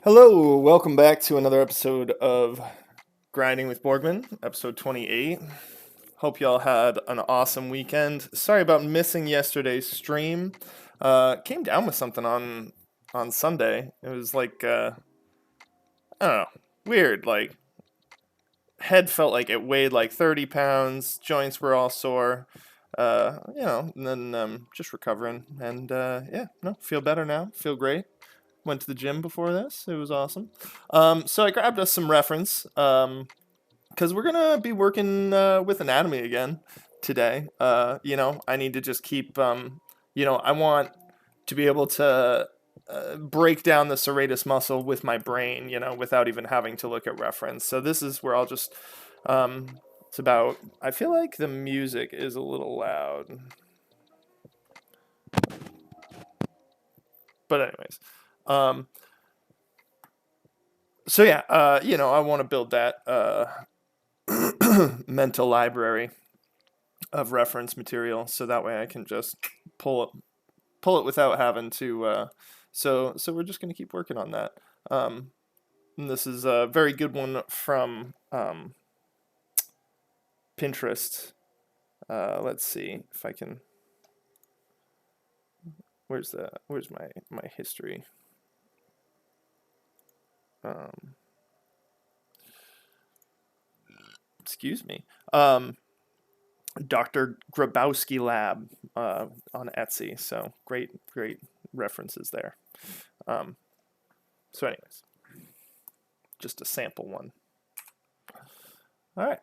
Hello, welcome back to another episode of Grinding with Borgman, episode 28. Hope y'all had an awesome weekend. Sorry about missing yesterday's stream. Came down with something on Sunday. It was like I don't know, weird. Like head felt like it weighed like 30 pounds. Joints were all sore. And then just recovering, and yeah, no, feel better now. Feel great. Went to the gym before this. It was awesome. So I grabbed us some reference because we're gonna be working with anatomy again today. I need to just keep. I want to be able to break down the serratus muscle with my brain. Without even having to look at reference. So this is where I'll just. It's about. I feel like the music is a little loud, but anyways. Um, so yeah, I want to build that mental library of reference material, so that way I can just pull it without having to. So we're just gonna keep working on that. And this is a very good one from Pinterest. Let's see if I can. Where's my history? Um, Excuse me. Dr. Grabowski Lab on Etsy. So great references there. Um, so, anyways, just a sample one. All right.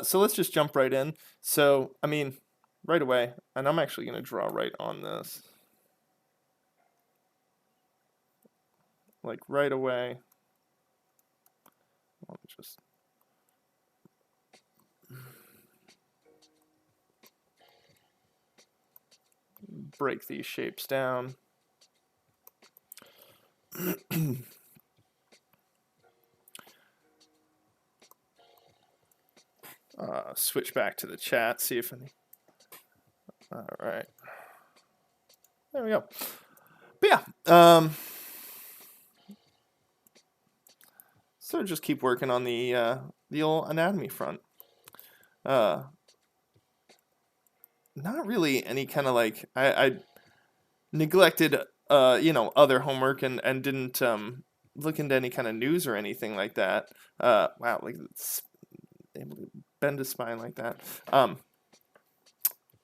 So let's just jump right in. So, I mean, right away, and I'm actually going to draw right on this. Like right away. Let me just. Break these shapes down. Switch back to the chat, see if any. All right. There we go. But yeah, so just keep working on the old anatomy front. Not really any kind of like I neglected other homework and didn't look into any kind of news or anything like that. Wow, like it's able to bend a spine like that.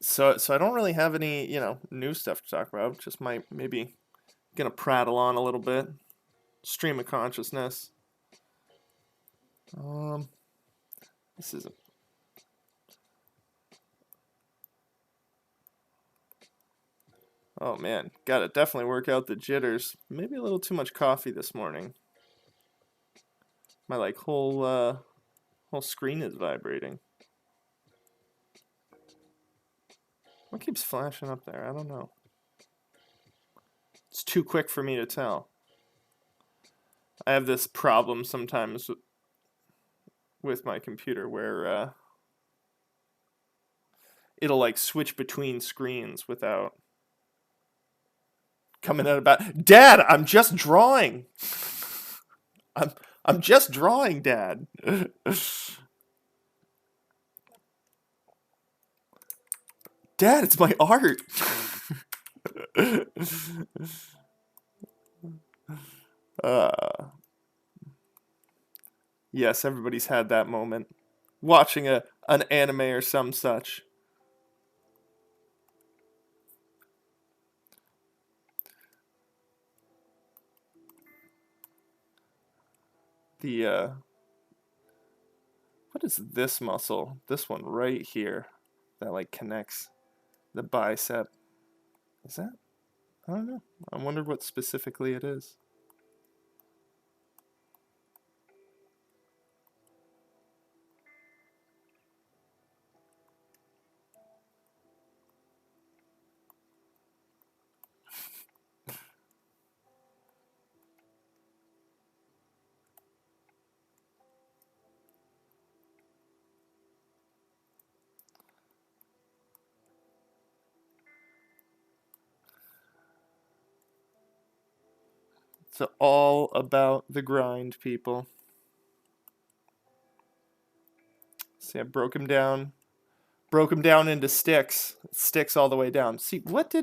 So I don't really have any new stuff to talk about. Just maybe gonna prattle on a little bit. Stream of consciousness. This is Oh man, gotta definitely work out the jitters. Maybe a little too much coffee this morning. My like whole screen is vibrating. What keeps flashing up there? I don't know. It's too quick for me to tell. I have this problem sometimes with my computer where it'll like switch between screens without coming out about. Dad, I'm just drawing. I'm just drawing, Dad. Dad, it's my art. uh, yes, everybody's had that moment. Watching an anime or some such. The what is this muscle? This one right here that like connects the bicep. Is that? I don't know. I wonder what specifically it is. It's all about the grind, people. See, I broke him down. Broke him down into sticks. Sticks all the way down. See, what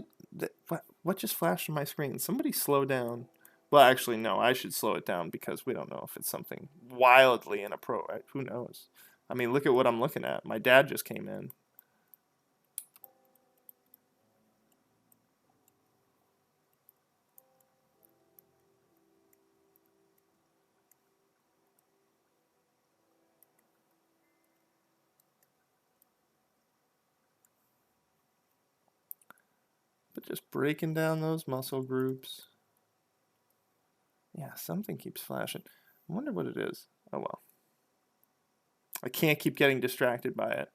just flashed on my screen? Somebody slow down. Well, actually, no. I should slow it down because we don't know if it's something wildly inappropriate. Who knows? I mean, look at what I'm looking at. My dad just came in. But just breaking down those muscle groups. Yeah, something keeps flashing. I wonder what it is. Oh, well. I can't keep getting distracted by it.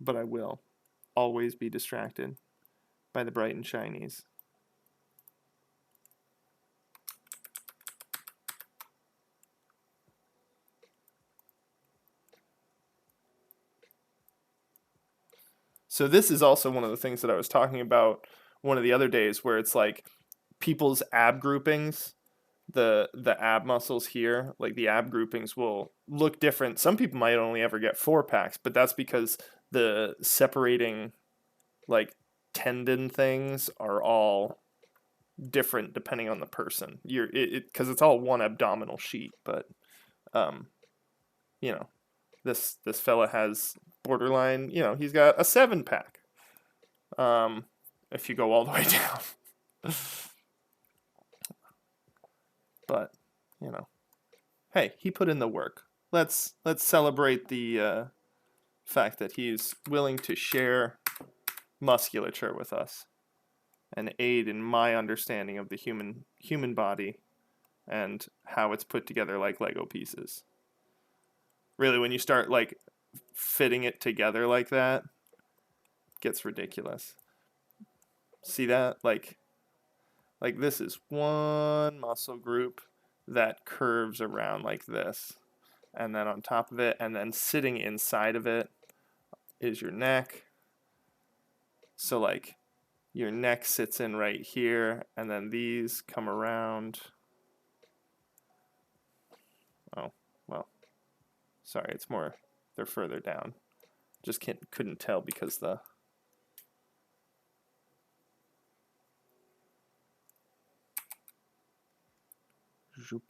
But I will always be distracted by the bright and shinies. So this is also one of the things that I was talking about one of the other days, where it's like people's ab groupings, the ab muscles here, like the ab groupings will look different. Some people might only ever get 4 packs, but that's because the separating like tendon things are all different depending on the person. Because it's all one abdominal sheet, but you know, this fella has borderline, he's got a 7 pack. If you go all the way down. But, hey, he put in the work. Let's celebrate the fact that he's willing to share musculature with us and aid in my understanding of the human body and how it's put together like Lego pieces. Really, when you start like fitting it together like that, it gets ridiculous. See that? Like this is one muscle group that curves around like this. And then on top of it, and then sitting inside of it is your neck. So like your neck sits in right here, and then these come around. Oh, well, sorry, it's more, they're further down. Just couldn't tell because the zoop,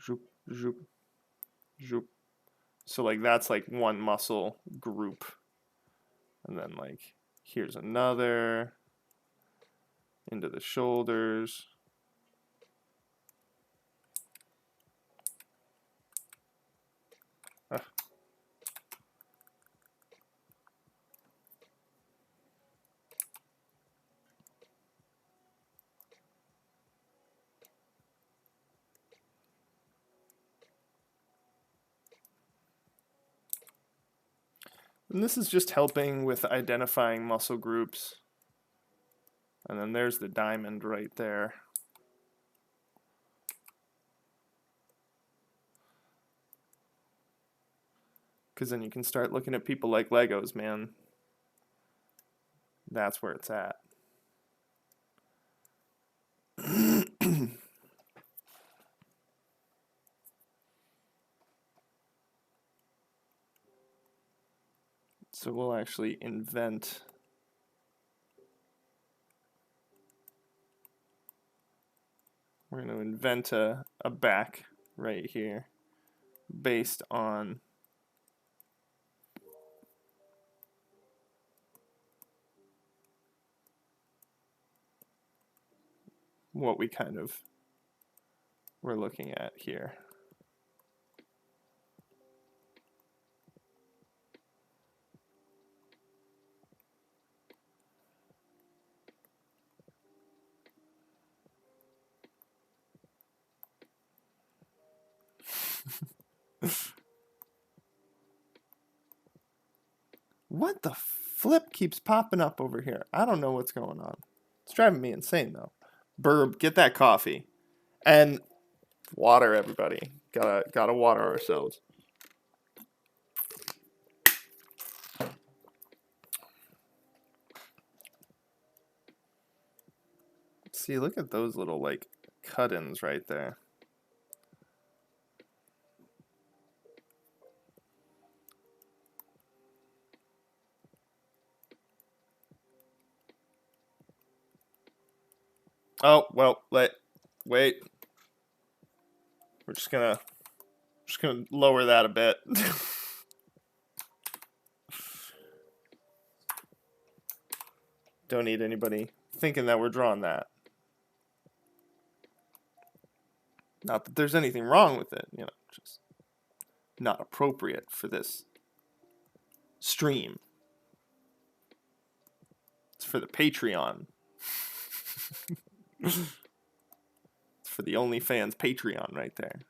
zoop, zoop, zoop. So like that's like one muscle group. And then like here's another into the shoulders. And this is just helping with identifying muscle groups. And then there's the diamond right there. Because then you can start looking at people like Legos, man. That's where it's at. So we'll actually invent we're going to invent a back right here based on what we kind of were looking at here. What the flip keeps popping up over here? I don't know what's going on. It's driving me insane though. Burb, get that coffee. And water, everybody. Gotta water ourselves. See, look at those little, like, cut-ins right there. Oh, well, wait. We're just gonna lower that a bit. Don't need anybody thinking that we're drawing that. Not that there's anything wrong with it, you know, just not appropriate for this stream. It's for the Patreon. It's for the OnlyFans Patreon right there.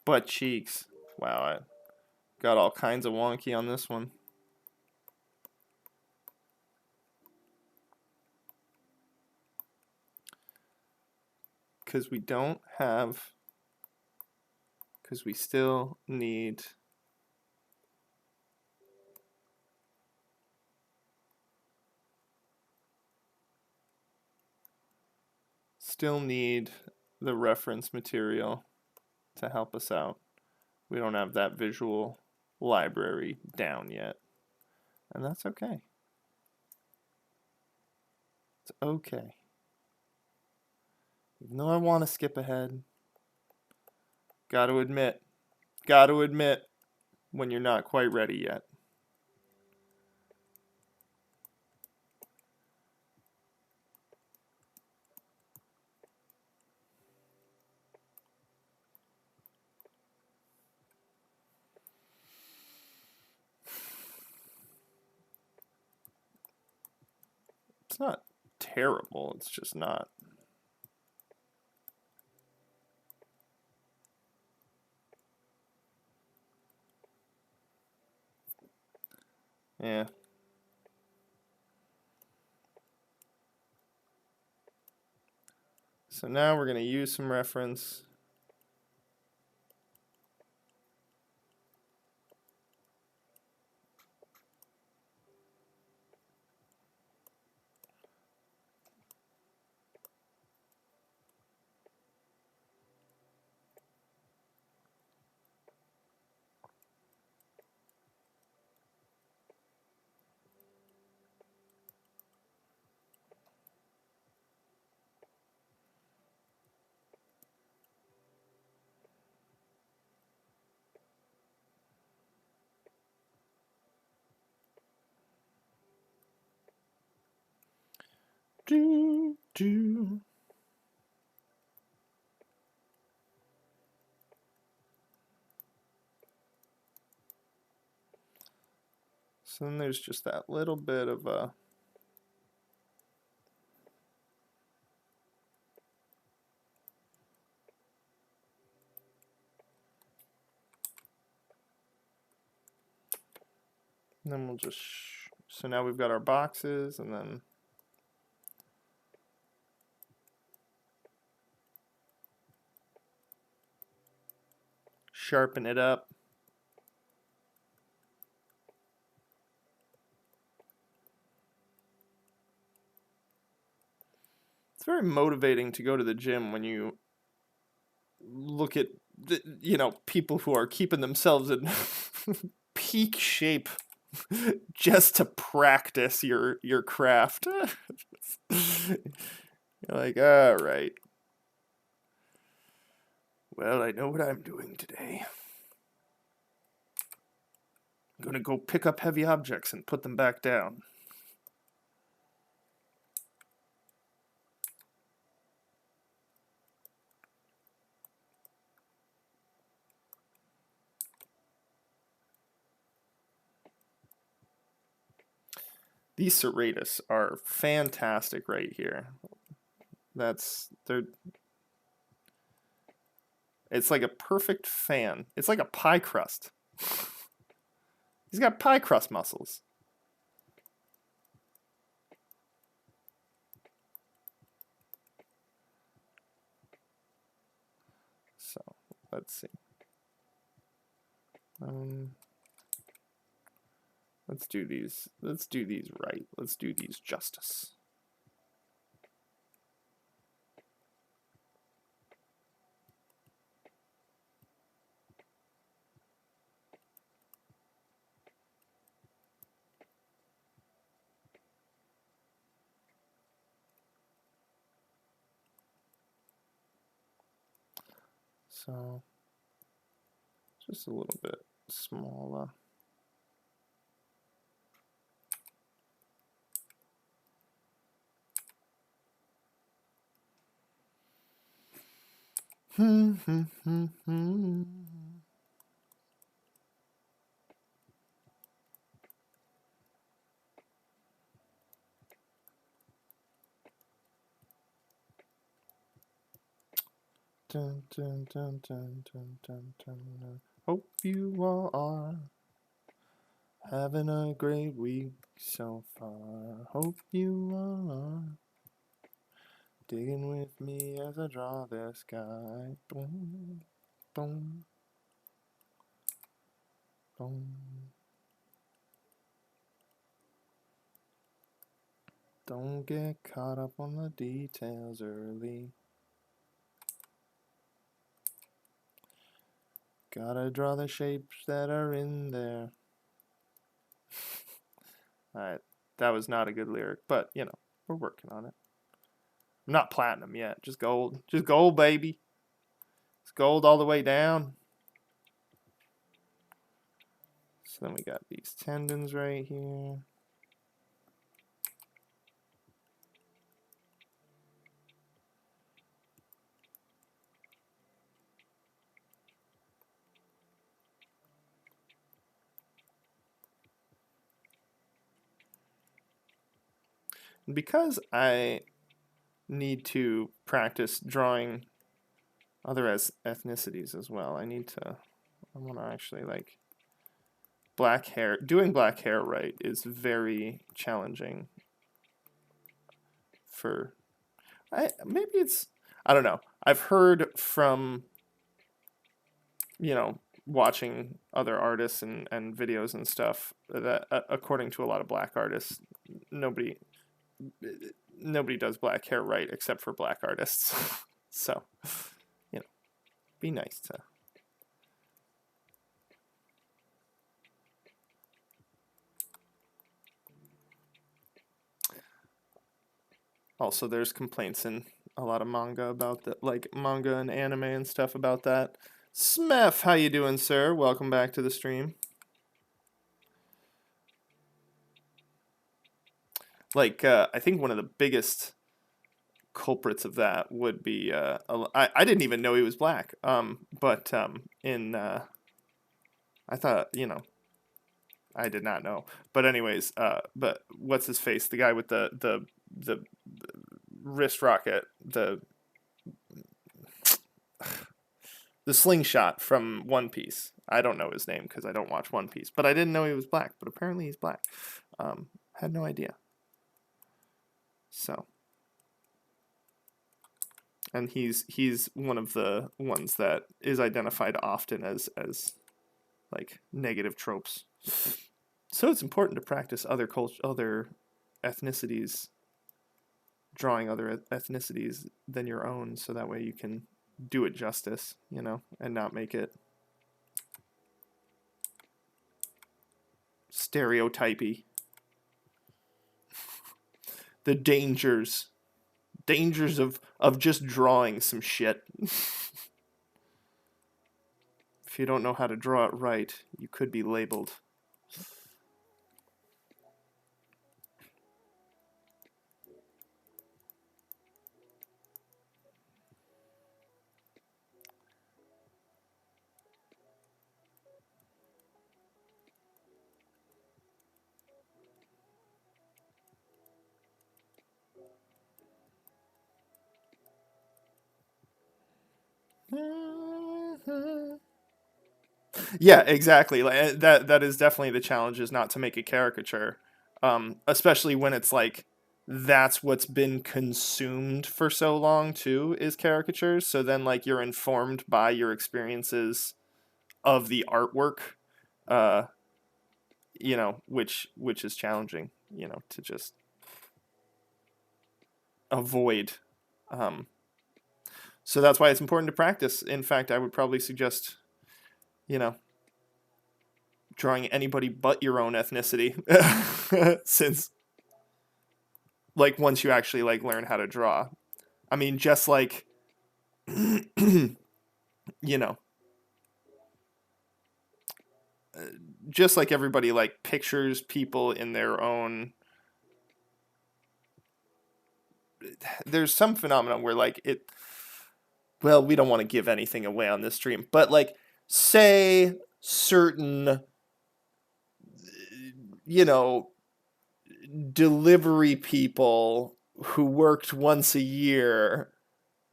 Butt cheeks. Wow, I got all kinds of wonky on this one. Because we don't have... Because we still need... Still need the reference material to help us out. We don't have that visual library down yet. And that's okay. It's okay. Even though I want to skip ahead, gotta admit, when you're not quite ready yet. It's not terrible, it's just not. Yeah. So now we're going to use some reference. So then there's just that little bit of a... And then we'll just... So now we've got our boxes, and then... Sharpen it up. It's very motivating to go to the gym when you look at, you know, people who are keeping themselves in peak shape just to practice your craft. You're like, all right. Well, I know what I'm doing today. I'm going to go pick up heavy objects and put them back down. These serratus are fantastic right here. They're It's like a perfect fan. It's like a pie crust. He's got pie crust muscles. So, let's see. Let's do these. Let's do these right. Let's do these justice. So, just a little bit smaller. Dun, dun, dun, dun, dun, dun, dun. Hope you all are having a great week so far. Hope you all are digging with me as I draw the sky. Boom, boom, boom. Don't get caught up on the details early. Gotta draw the shapes that are in there. Alright, that was not a good lyric, but, you know, we're working on it. I'm not platinum yet, just gold. Just gold, baby. It's gold all the way down. So then we got these tendons right here. And because I need to practice drawing other ethnicities as well, I want to actually like black hair. Doing black hair right is very challenging for, maybe it's, I don't know. I've heard from, you know, watching other artists and videos and stuff that according to a lot of black artists, nobody does black hair right except for black artists. So, you know, be nice to. Also, there's complaints in a lot of manga about that, like manga and anime and stuff about that. Smef, how you doing, sir? Welcome back to the stream. Like, I think one of the biggest culprits of that would be, I didn't even know he was black. But I thought, you know, I did not know. But anyways, but what's his face? The guy with the wrist rocket, the slingshot from One Piece. I don't know his name because I don't watch One Piece, but I didn't know he was black. But apparently he's black. Had no idea. So, and he's one of the ones that is identified often as like negative tropes. So it's important to practice other ethnicities, drawing other ethnicities than your own, so that way you can do it justice, you know, and not make it stereotypy. The dangers of just drawing some shit. If you don't know how to draw it right, you could be labeled. Yeah, exactly. Like that is definitely the challenge, is not to make a caricature. Especially when it's like that's what's been consumed for so long too, is caricatures. So then like you're informed by your experiences of the artwork, uh, which is challenging, to just avoid. Um, so that's why it's important to practice. In fact, I would probably suggest, you know, drawing anybody but your own ethnicity, since like once you actually like learn how to draw, I mean, just like you know just like everybody like pictures people in their own, there's some phenomenon where like it, well, we don't want to give anything away on this stream, but like say certain, you know delivery people who worked once a year,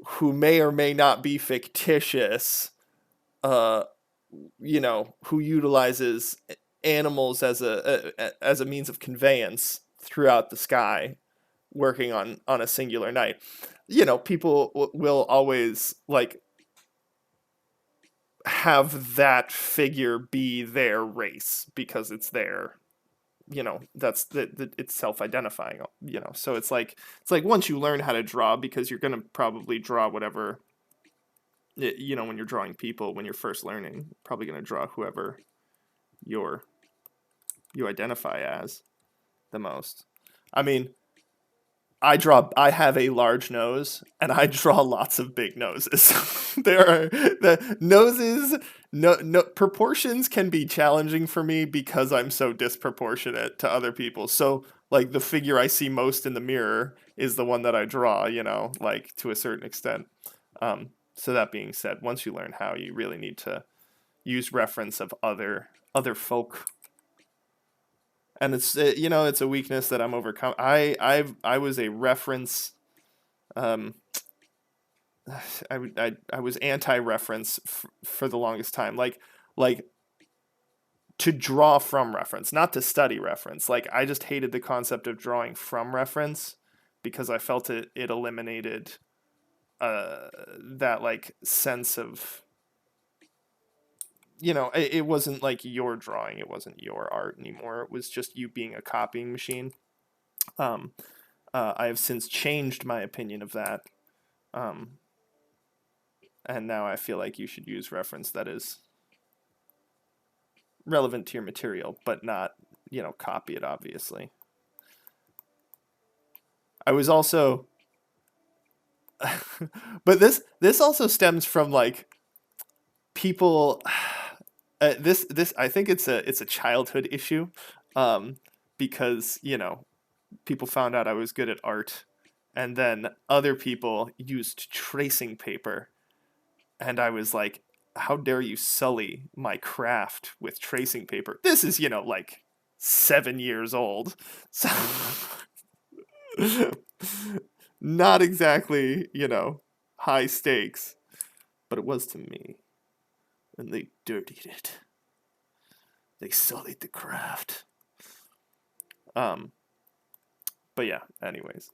who may or may not be fictitious, uh, who utilizes animals as a means of conveyance throughout the sky, working on a singular night. People will always like have that figure be their race because it's their, that's it's self-identifying, so it's like once you learn how to draw, because you're going to probably draw whatever, when you're drawing people, when you're first learning, probably going to draw whoever you identify as the most. I mean, I have a large nose, and I draw lots of big noses. There are the noses, no proportions can be challenging for me because I'm so disproportionate to other people. So like the figure I see most in the mirror is the one that I draw, like to a certain extent. So that being said, once you learn how, you really need to use reference of other folk, and it's a weakness that I'm overcome. I was a reference. Um, I was anti-reference for the longest time. Like to draw from reference, not to study reference. Like I just hated the concept of drawing from reference because I felt it eliminated that like sense of, it wasn't like your drawing, it wasn't your art anymore. It was just you being a copying machine. Um, I have since changed my opinion of that. Um, and now I feel like you should use reference that is relevant to your material, but not, copy it, obviously. I was also, but this also stems from like people. This I think it's a childhood issue, because people found out I was good at art, and then other people used tracing paper, and I was like, how dare you sully my craft with tracing paper? This is, like 7 years old. So not exactly, high stakes, but it was to me. And they dirtied it. They sullied the craft. But yeah, anyways.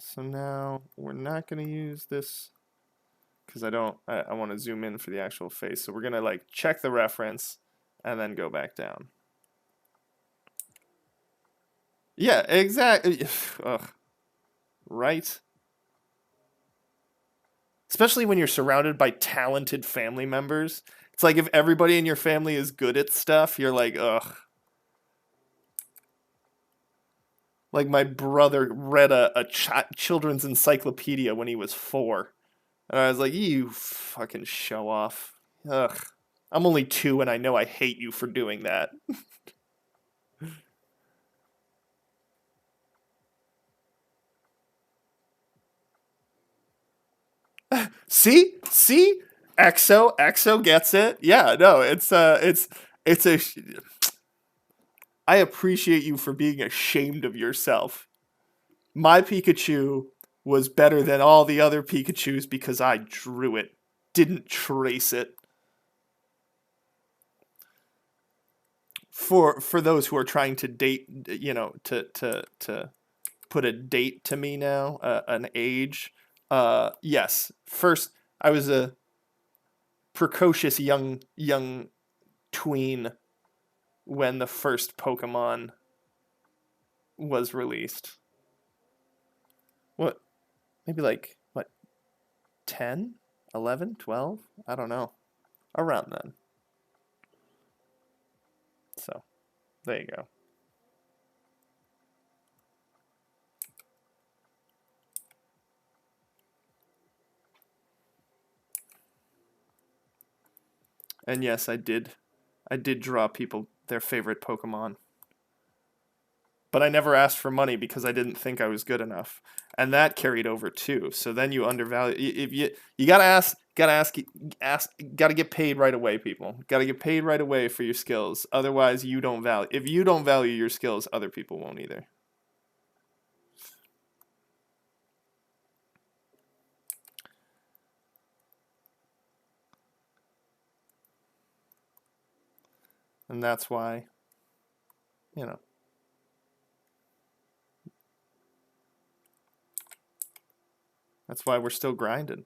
So now we're not going to use this because I want to zoom in for the actual face. So we're going to like check the reference and then go back down. Yeah, exactly. Ugh. Right? Especially when you're surrounded by talented family members. It's like if everybody in your family is good at stuff, you're like, ugh. Like my brother read a children's encyclopedia when he was 4. And I was like, you fucking show off. Ugh. I'm only 2 and I know I hate you for doing that. See? EXO gets it. Yeah, no, it's a I appreciate you for being ashamed of yourself. My Pikachu was better than all the other Pikachus because I drew it, didn't trace it. For those who are trying to date, to put a date to me now, an age. Yes, first I was a precocious young tween when the first Pokemon was released. What? Maybe like what? 10, 11, 12? I don't know. Around then. So, there you go. And yes, I did draw people their favorite Pokemon. But I never asked for money because I didn't think I was good enough. And that carried over too. So then you undervalue if you gotta get paid right away, people. Gotta get paid right away for your skills. Otherwise you don't value if you don't value your skills, other people won't either. And that's why, you know. That's why we're still grinding.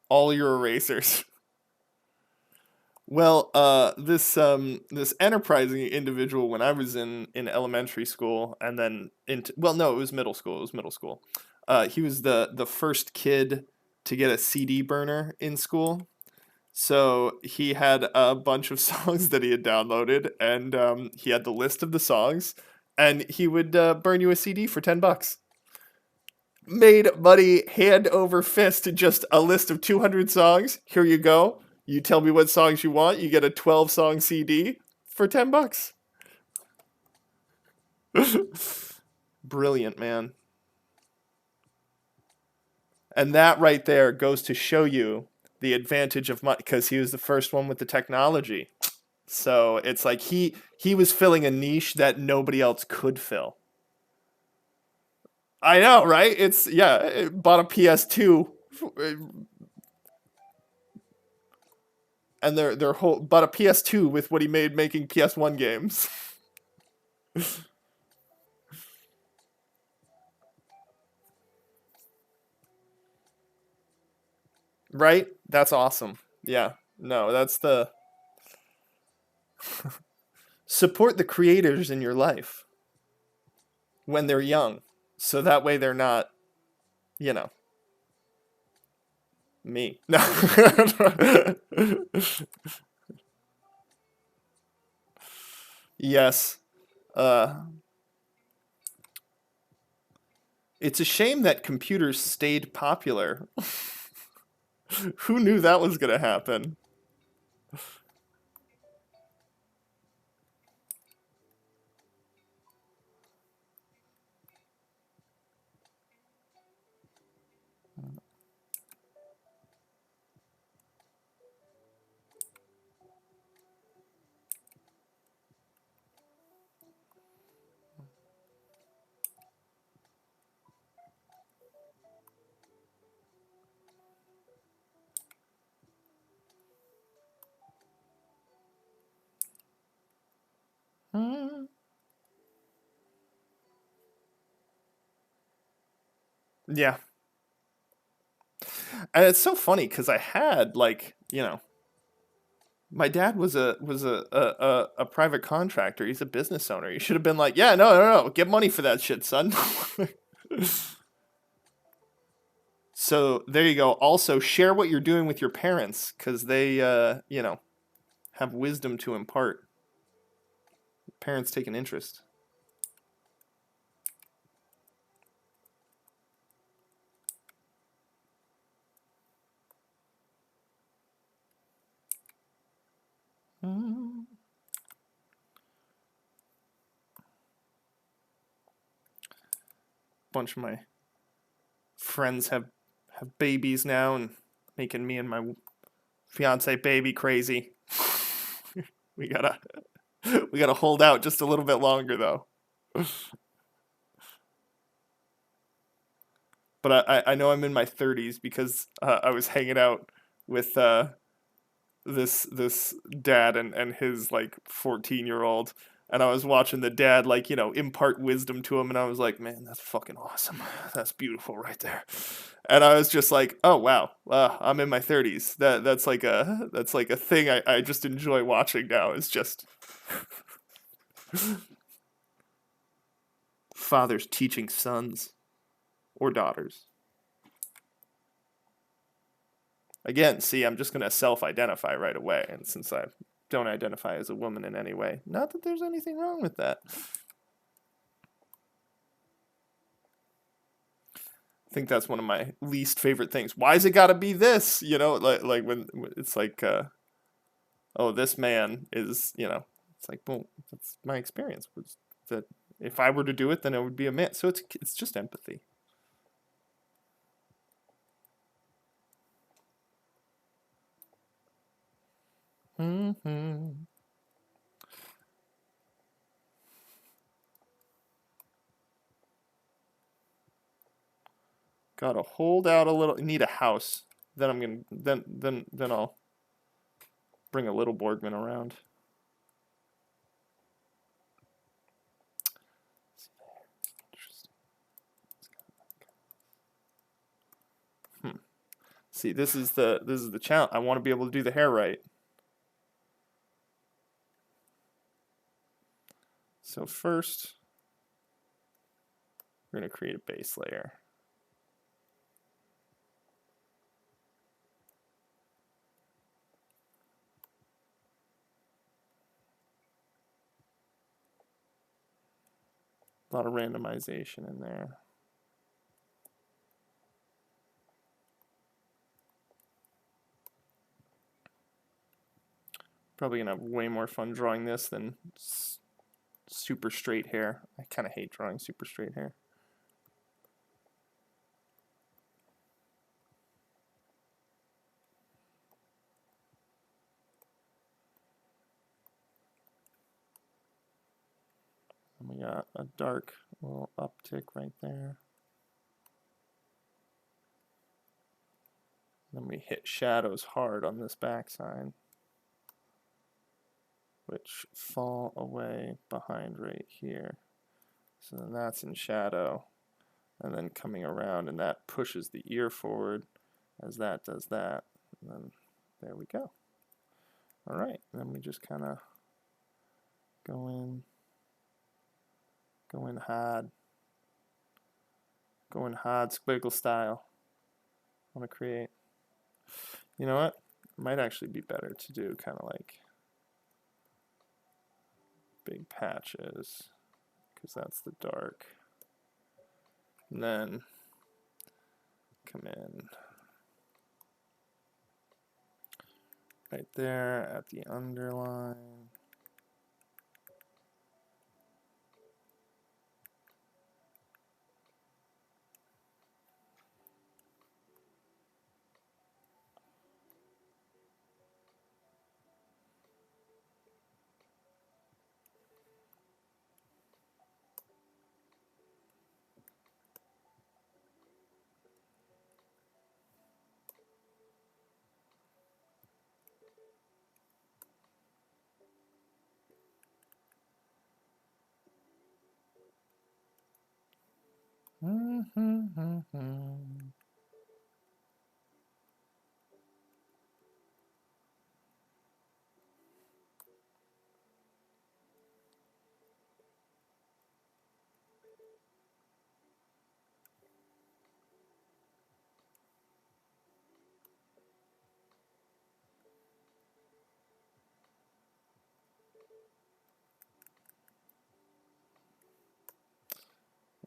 All your erasers. Well, this enterprising individual when I was in elementary school and then into well no, it was middle school. It was middle school. He was the first kid to get a CD burner in school. So he had a bunch of songs that he had downloaded, and he had the list of the songs, and he would burn you a CD for $10. Made money hand over fist, just a list of 200 songs. Here you go. You tell me what songs you want. You get a 12-song CD for $10. Brilliant, man. And that right there goes to show you the advantage of money because he was the first one with the technology. So it's like he was filling a niche that nobody else could fill. I know, right? It's yeah, bought a PS2 and their whole bought a PS2 with what he made making PS1 games. Right? That's awesome. Yeah. No, that's the support the creators in your life when they're young. So that way they're not, you know, me. No. Yes. Uh it's a shame that computers stayed popular. Who knew that was going to happen? Hmm. Yeah. And it's so funny cuz I had like, my dad was a private contractor. He's a business owner. He should have been like, "Yeah, no. Get money for that shit, son." So, there you go. Also, share what you're doing with your parents cuz they have wisdom to impart. Parents take an interest. Mm. Bunch of my friends have babies now and making me and my fiance baby crazy. We gotta we gotta hold out just a little bit longer though. But I know I'm in my 30s because I was hanging out with this dad and his like 14-year-old, and I was watching the dad like impart wisdom to him, and I was like, man, that's fucking awesome. That's beautiful right there. And I was just like, oh wow, I'm in my 30s. That's like a thing I just enjoy watching now. Is just fathers teaching sons or daughters. Again, see, I'm just going to self-identify right away, and since I don't identify as a woman in any way, not that there's anything wrong with that. I think that's one of my least favorite things. Why's it got to be this? Like when it's like, oh, this man is, it's like, well, that's my experience. Was that if I were to do it, then it would be a man. So it's just empathy. Mm-hmm. Gotta hold out a little. Need a house. Then I'm gonna then I'll bring a little Borgman around. Hmm. See, this is the challenge. I want to be able to do the hair right. So first, we're gonna create a base layer. A lot of randomization in there. Probably gonna have way more fun drawing this than super straight hair. I kind of hate drawing super straight hair. And we got a dark little uptick right there. Then we hit shadows hard on this backside, which fall away behind right here. So then that's in shadow, and then coming around, and that pushes the ear forward as that does that. And then there we go. All right, and then we just kind of go in hard, squiggle style. I want to create. You know what? It might actually be better to do kind of like big patches, because that's the dark. And then come in right there at the underline.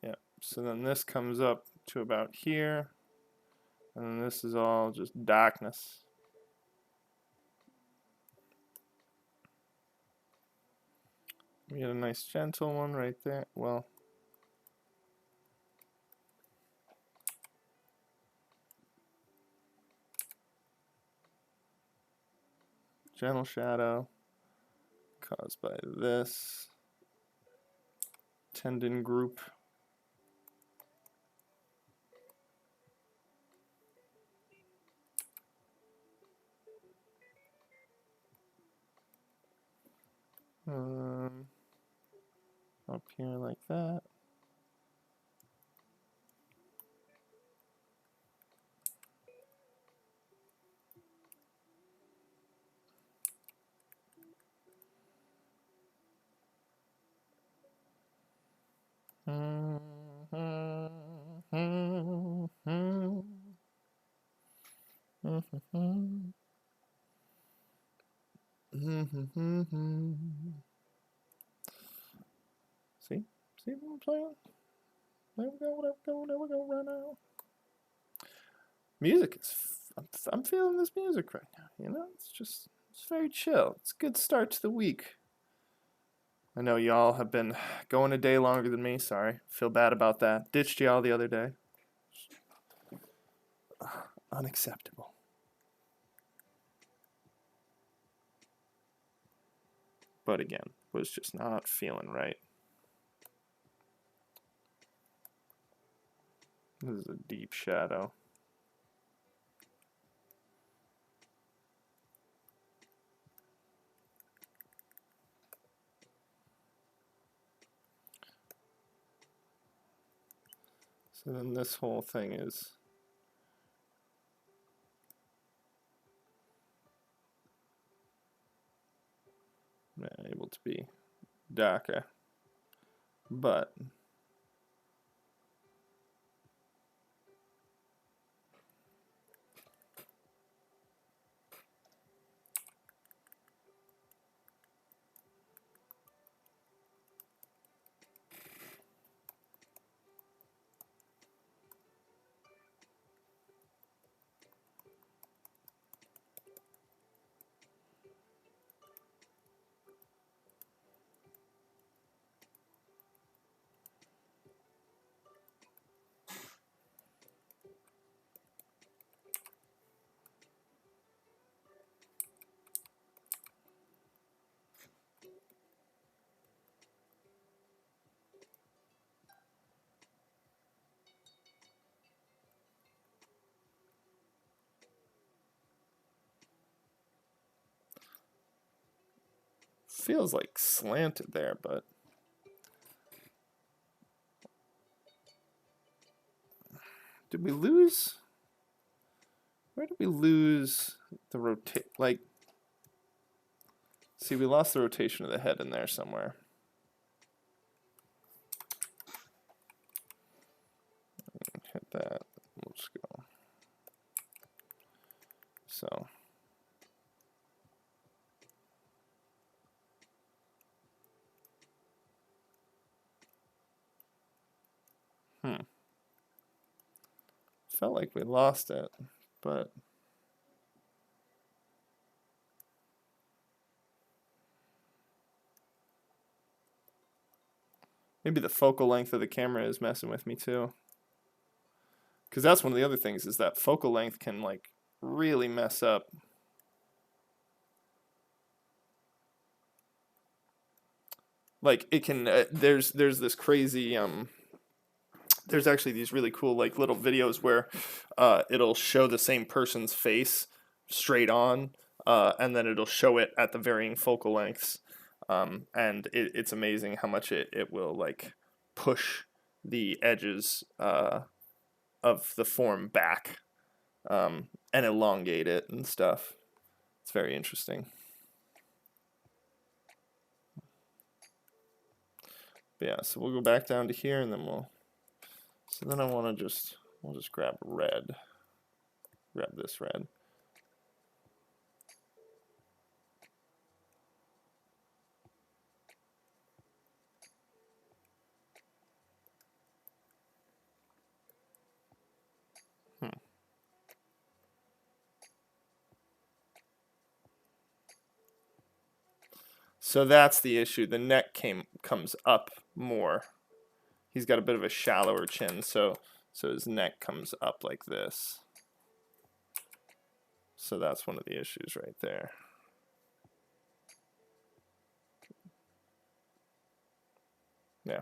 Yeah, so then this comes up to about here, and then this is all just darkness. We get a nice gentle one right there. Well, gentle shadow, caused by this tendon group. Up here like that. See? See what I'm saying? There we go, there we go, there we go right now. Music is, I'm feeling this music right now, you know? It's very chill. It's a good start to the week. I know y'all have been going a day longer than me, sorry. Feel bad about that. Ditched y'all the other day. Unacceptable. But again, was just not feeling right. This is a deep shadow. So then this whole thing is able to be darker, but feels like slanted there, but did we lose? Where did we lose the rotate? Like, see, we lost the rotation of the head in there somewhere. Hit that. We'll just go. So. Felt like we lost it, but maybe the focal length of the camera is messing with me too. Because that's one of the other things, is that focal length can like really mess up. Like it can, there's this crazy, there's actually these really cool like little videos where it'll show the same person's face straight on, and then it'll show it at the varying focal lengths, and it's amazing how much it will like push the edges of the form back, and elongate it and stuff. It's very interesting. But yeah, so we'll go back down to here, and then so then I want to we'll just grab red. Grab this red. So that's the issue. The neck comes up more. He's got a bit of a shallower chin, so his neck comes up like this. So that's one of the issues right there. Yeah.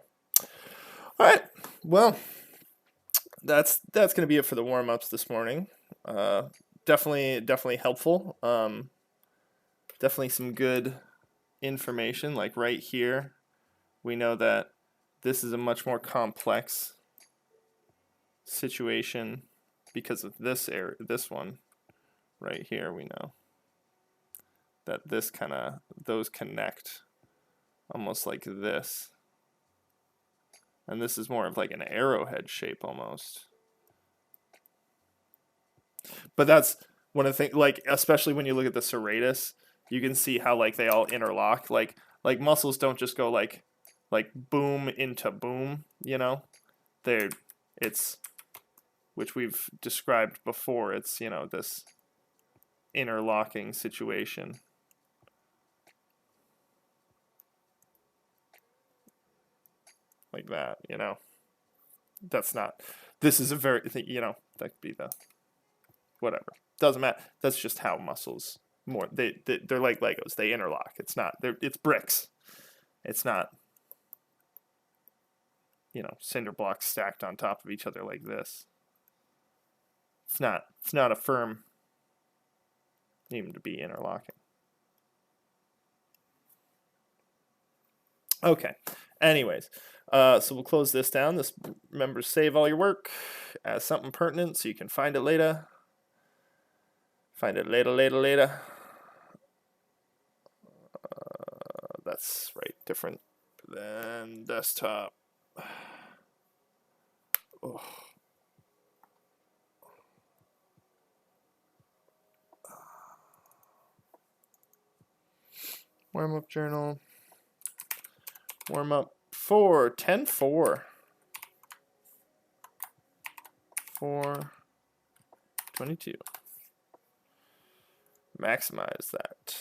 All right. Well, that's gonna be it for the warm ups this morning. Definitely helpful. Definitely some good information. Like right here, we know that this is a much more complex situation because of this area. This one right here, we know that this those connect almost like this. And this is more of like an arrowhead shape almost. But that's one of the things, like, especially when you look at the serratus, you can see how like they all interlock. Like muscles don't just go like boom into boom, you know? It's, which we've described before, it's, you know, this interlocking situation. Like that, you know? That's not, this is a very, you know, that could be the, whatever. Doesn't matter. That's just how muscles more, they're like Legos. They interlock. It's not, it's bricks. It's not, you know, cinder blocks stacked on top of each other like this. It's not a firm, even to be interlocking. Okay. Anyways, so we'll close this down. This, remember, save all your work as something pertinent so you can find it later. Find it later. That's right, different than desktop. Oh. Warm up journal. Warm up 4, 10, 4. 4, 22. Maximize that.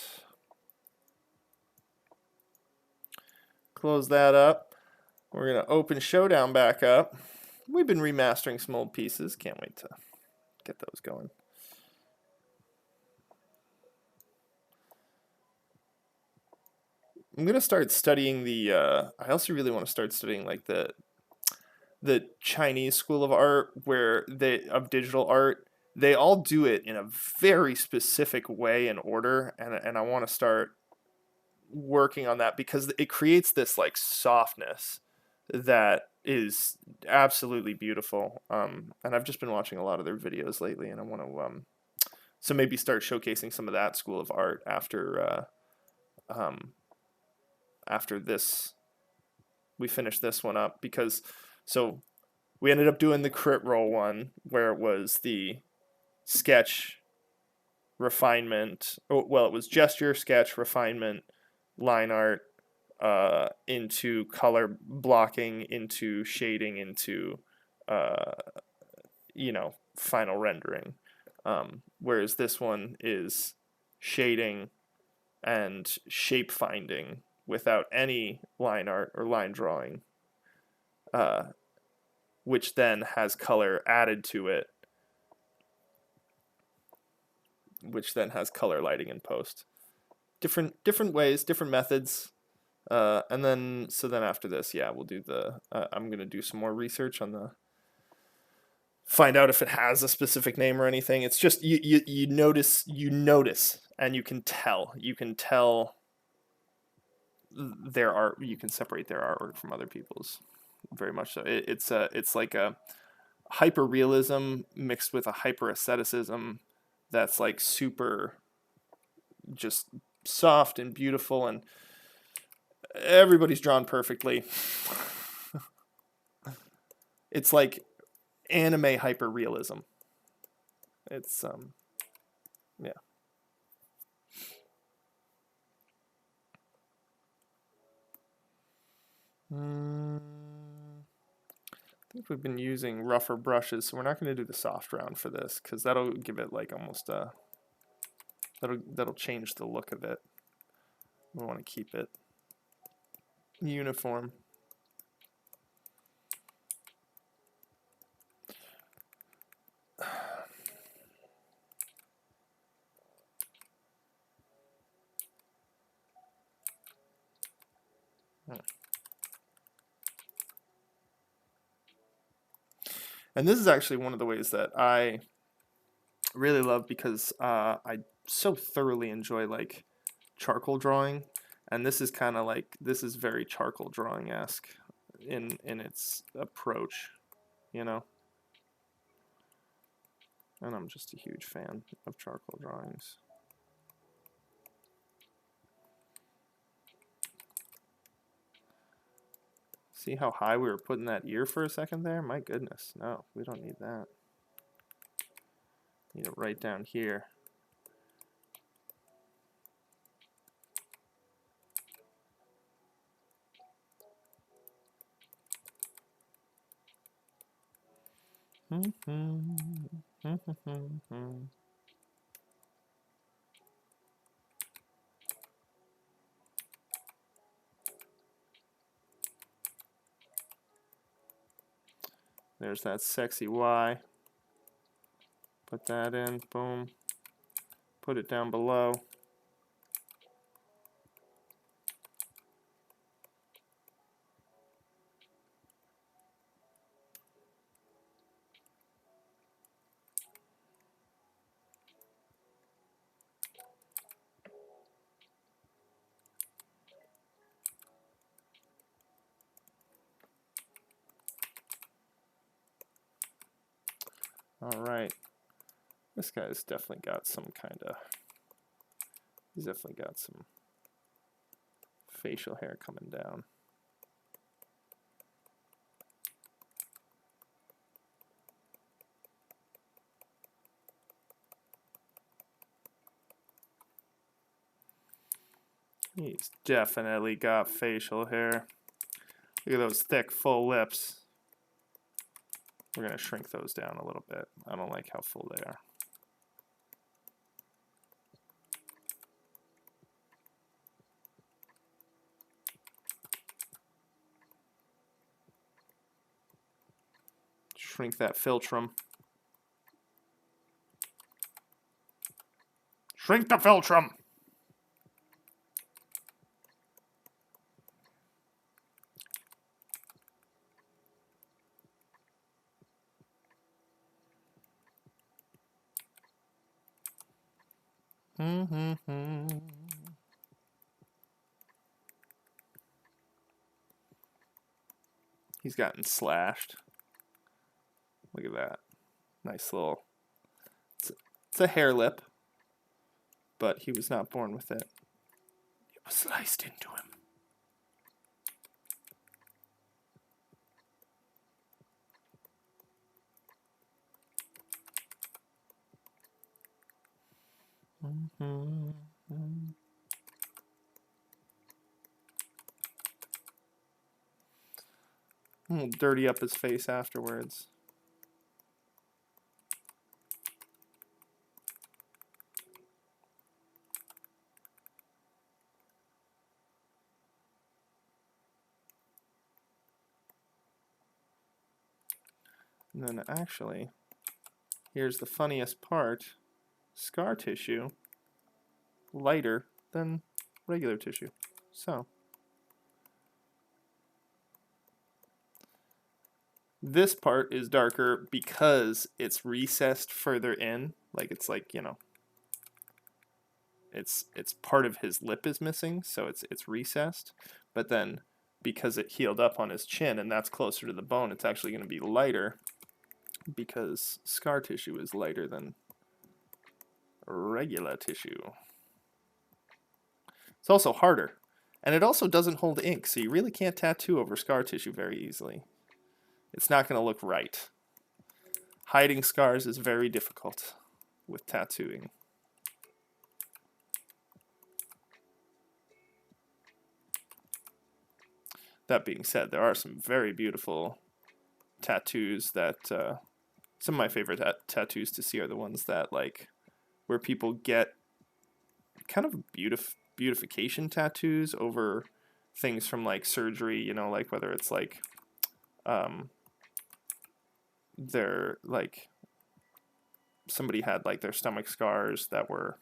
Close that up. We're going to open Showdown back up. We've been remastering some old pieces. Can't wait to get those going. I'm going to start studying the, I also really want to start studying like the Chinese school of art of digital art. They all do it in a very specific way and order. And I want to start working on that because it creates this like softness that is absolutely beautiful. And I've just been watching a lot of their videos lately, and I want to so maybe start showcasing some of that school of art after this, we finish this one up, because so we ended up doing the crit roll one where it was the sketch, refinement. Well, it was gesture, sketch, refinement, line art, into color blocking, into shading, into you know, final rendering. Whereas this one is shading and shape finding without any line art or line drawing, which then has color added to it, which then has color lighting in post. Different ways, different methods. And then after this, yeah, we'll do the, I'm going to do some more research on the, find out if it has a specific name or anything. It's just, you notice, and you can tell their art, you can separate their artwork from other people's, very much so. It's like a hyper realism mixed with a hyper aestheticism that's like super just soft and beautiful, and everybody's drawn perfectly. It's like anime hyper realism. It's yeah. I think we've been using rougher brushes, so we're not going to do the soft round for this, because that'll give it like almost a, that'll change the look of it. We want to keep it uniform. And this is actually one of the ways that I really love because I so thoroughly enjoy like charcoal drawing, and this is kind of like this is very charcoal drawing-esque in its approach, you know. And I'm just a huge fan of charcoal drawings. See how high we were putting that ear for a second there? My goodness, no, we don't need that. Need it right down here. There's that sexy Y. Put that in, boom. Put it down below. All right. This guy's definitely got some kind of, he's definitely got some facial hair coming down. He's definitely got facial hair. Look at those thick, full lips. We're going to shrink those down a little bit. I don't like how full they are. Shrink that philtrum. Shrink the philtrum! He's gotten slashed. Look at that. Nice little... It's a hair lip, but he was not born with it. It was sliced into him. We'll dirty up his face afterwards. And then actually, here's the funniest part. Scar tissue, lighter than regular tissue. So, this part is darker because it's recessed further in. Like it's like, you know, it's part of his lip is missing, so it's recessed. But then because it healed up on his chin and that's closer to the bone, it's actually going to be lighter because scar tissue is lighter than regular tissue. It's also harder, and it also doesn't hold ink, so you really can't tattoo over scar tissue very easily. It's not going to look right. Hiding scars is very difficult with tattooing. That being said, there are some very beautiful tattoos that some of my favorite tattoos to see are the ones that like where people get kind of beautification tattoos over things from like surgery, you know, like whether it's like they're like somebody had like their stomach scars that were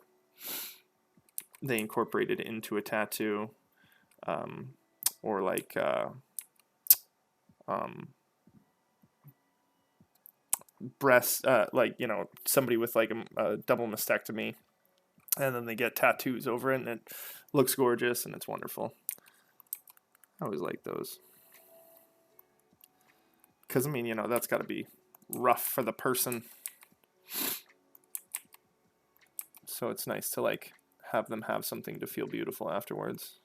they incorporated into a tattoo, or like breast, like, somebody with like a double mastectomy, and then they get tattoos over it, and it looks gorgeous, and it's wonderful. I always like those. Because, I mean, that's got to be rough for the person. So it's nice to, like, have them have something to feel beautiful afterwards.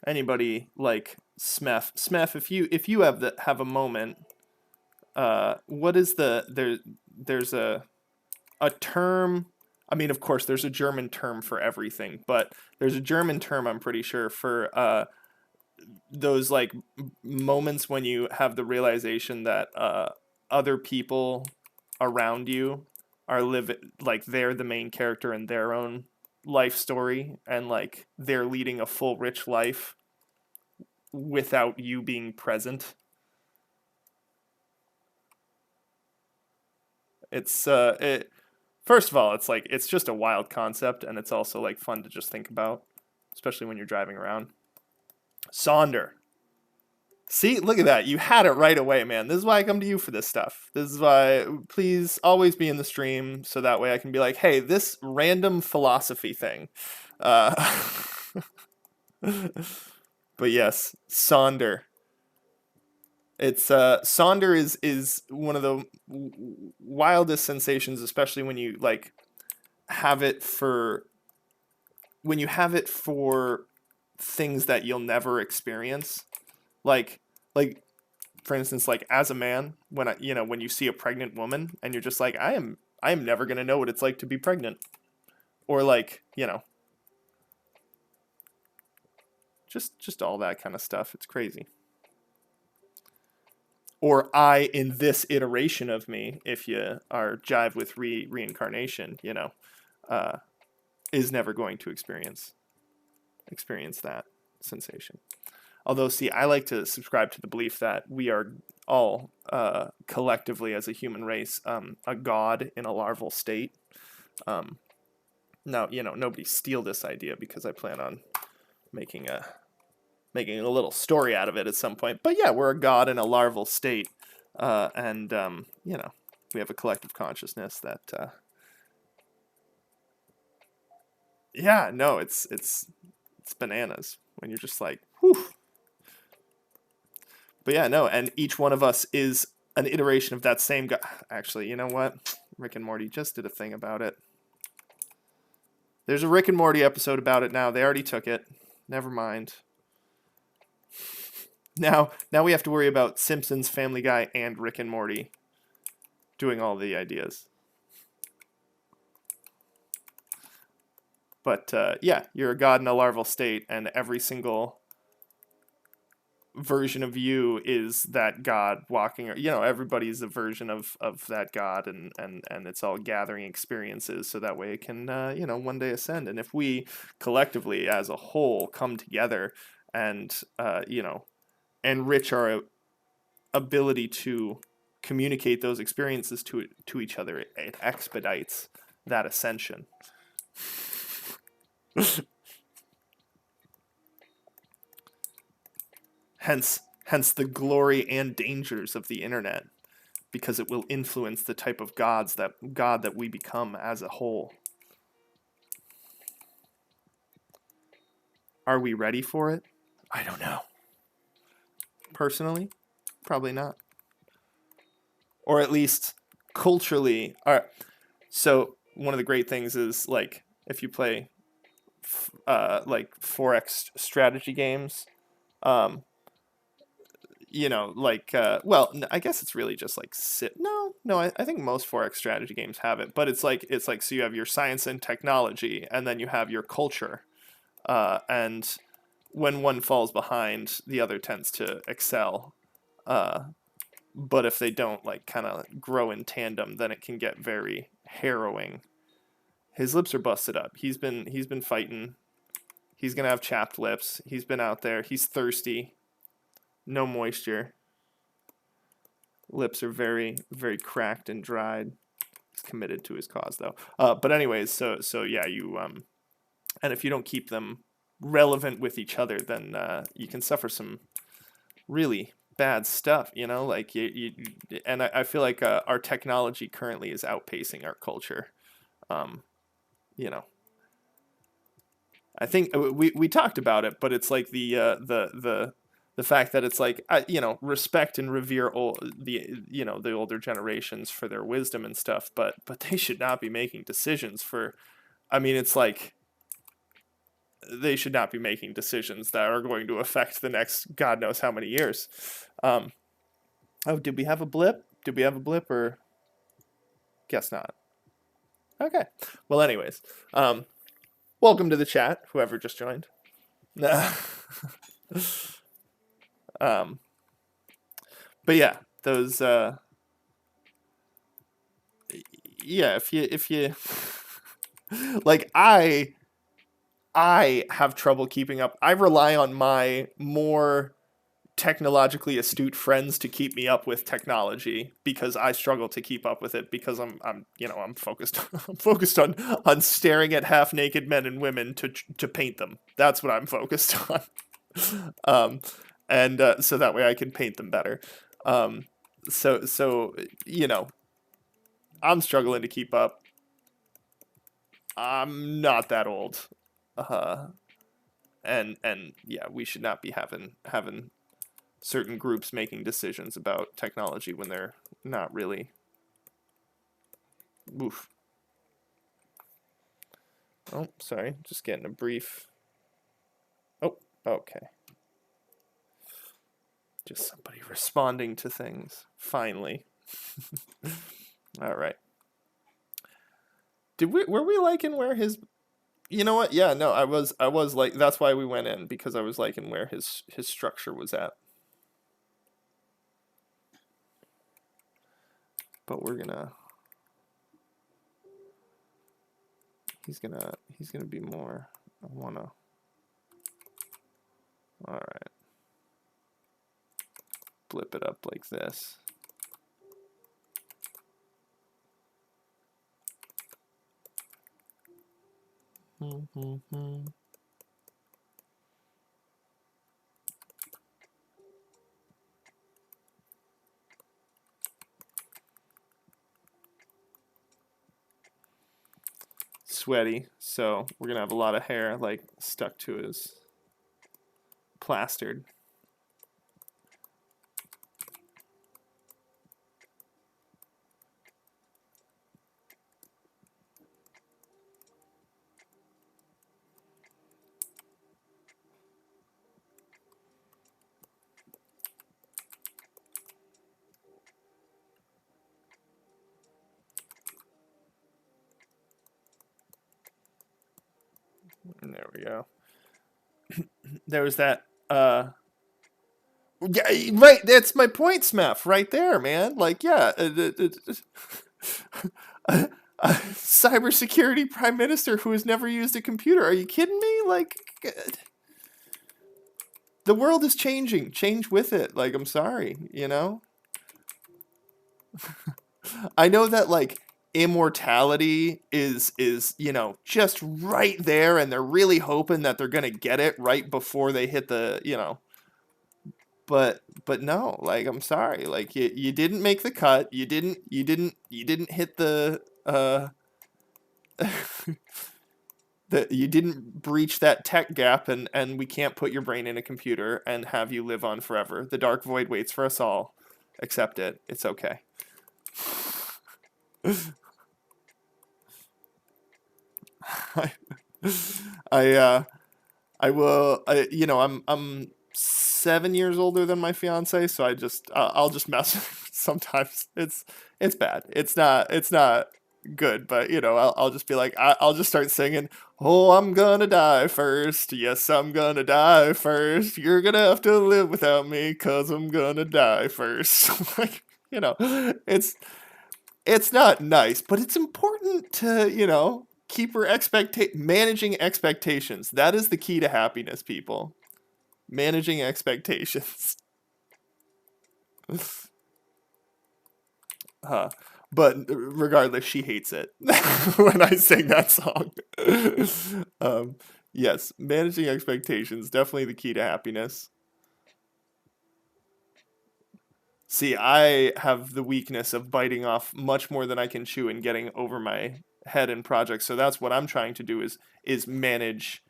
Anybody like Smeth, if you have a moment, what is there's a term. I mean, of course, there's a German term for everything, but there's a German term, I'm pretty sure, for those like moments when you have the realization that other people around you are like they're the main character in their own life story, and like they're leading a full rich life without you being present. It's first of all, it's like it's just a wild concept, and it's also like fun to just think about, especially when you're driving around. Sonder. See, look at that. You had it right away, man. This is why I come to you for this stuff. This is why, please always be in the stream so that way I can be like, hey, this random philosophy thing. Uh, but yes, Sonder. It's Sonder is one of the wildest sensations, especially when you like have it for things that you'll never experience. Like for instance, like as a man, when you see a pregnant woman and you're just like, I am never gonna know what it's like to be pregnant, or like just all that kind of stuff. It's crazy. Or in this iteration of me, if you are jive with reincarnation, is never going to experience that sensation. Although, see, I like to subscribe to the belief that we are all collectively as a human race a god in a larval state. Now, nobody steal this idea, because I plan on making a little story out of it at some point. But yeah, we're a god in a larval state, and we have a collective consciousness that. Yeah, no, it's bananas when you're just like, whew. But yeah, no, and each one of us is an iteration of that same guy. Actually, you know what? Rick and Morty just did a thing about it. There's a Rick and Morty episode about it now. They already took it. Never mind. Now we have to worry about Simpsons, Family Guy, and Rick and Morty doing all the ideas. But yeah, you're a god in a larval state, and every single version of you is that god walking. Everybody's a version of that god, and it's all gathering experiences so that way it can one day ascend. And if we collectively as a whole come together and enrich our ability to communicate those experiences to each other, it expedites that ascension. Hence the glory and dangers of the internet, because it will influence the type of god that we become as a whole. Are we ready for it? I don't know. Personally, probably not. Or at least culturally. All right. So one of the great things is, like, if you play like 4X strategy games, I guess it's really just like I think most 4X strategy games have it, but it's like so you have your science and technology, and then you have your culture, and when one falls behind, the other tends to excel, but if they don't like kind of grow in tandem, then it can get very harrowing. His lips are busted up. He's been fighting. He's gonna have chapped lips. He's been out there. He's thirsty. No moisture. Lips are very, very cracked and dried. He's committed to his cause, though. But anyways, so yeah, you and if you don't keep them relevant with each other, then you can suffer some really bad stuff, like and I feel like our technology currently is outpacing our culture. um you know I think we talked about it, but it's like the fact that it's like, respect and revere the older generations for their wisdom and stuff, but they should not be making decisions for, I mean, it's like they should not be making decisions that are going to affect the next God knows how many years. Oh, did we have a blip? Did we have a blip, or guess not? Okay. Well, anyways, welcome to the chat, whoever just joined. um, but yeah, those. Yeah, if you like, I have trouble keeping up. I rely on my more technologically astute friends to keep me up with technology, because I struggle to keep up with it, because I'm focused I'm focused on staring at half naked men and women to paint them. That's what I'm focused on. And so that way I can paint them better. So I'm struggling to keep up. I'm not that old. And yeah, we should not be having certain groups making decisions about technology when they're not really. Oof. Oh, sorry, just getting a brief. Oh, okay. Just somebody responding to things, finally. All right. Were we liking where his, you know what? Yeah, no, I was like, that's why we went in, because I was liking where his structure was at. But he's gonna be more. I wanna. All right. Flip it up like this. Sweaty, so we're gonna have a lot of hair like stuck to his plastered. And there we go. There was that. Yeah, right. That's my point, Smef. Right there, man. Like, yeah. A cybersecurity prime minister who has never used a computer. Are you kidding me? Like, the world is changing. Change with it. Like, I'm sorry, I know that, like, immortality is just right there, and they're really hoping that they're gonna get it right before they hit the but no, like, I'm sorry, like, you didn't make the cut, you didn't hit the you didn't breach that tech gap, and we can't put your brain in a computer and have you live on forever. The dark void waits for us all. Accept it. It's okay. I will. I'm 7 years older than my fiance, so I'll just mess. Sometimes it's bad. It's not good, but I'll just be like, I'll just start singing. Oh, I'm gonna die first. Yes, I'm gonna die first. You're gonna have to live without me, 'cause I'm gonna die first. Like, it's not nice, but it's important to keep her managing expectations. That is the key to happiness, people. Managing expectations. But regardless, she hates it when I sing that song. Yes, managing expectations, definitely the key to happiness. See, I have the weakness of biting off much more than I can chew and getting over my head in projects. So that's what I'm trying to do is manage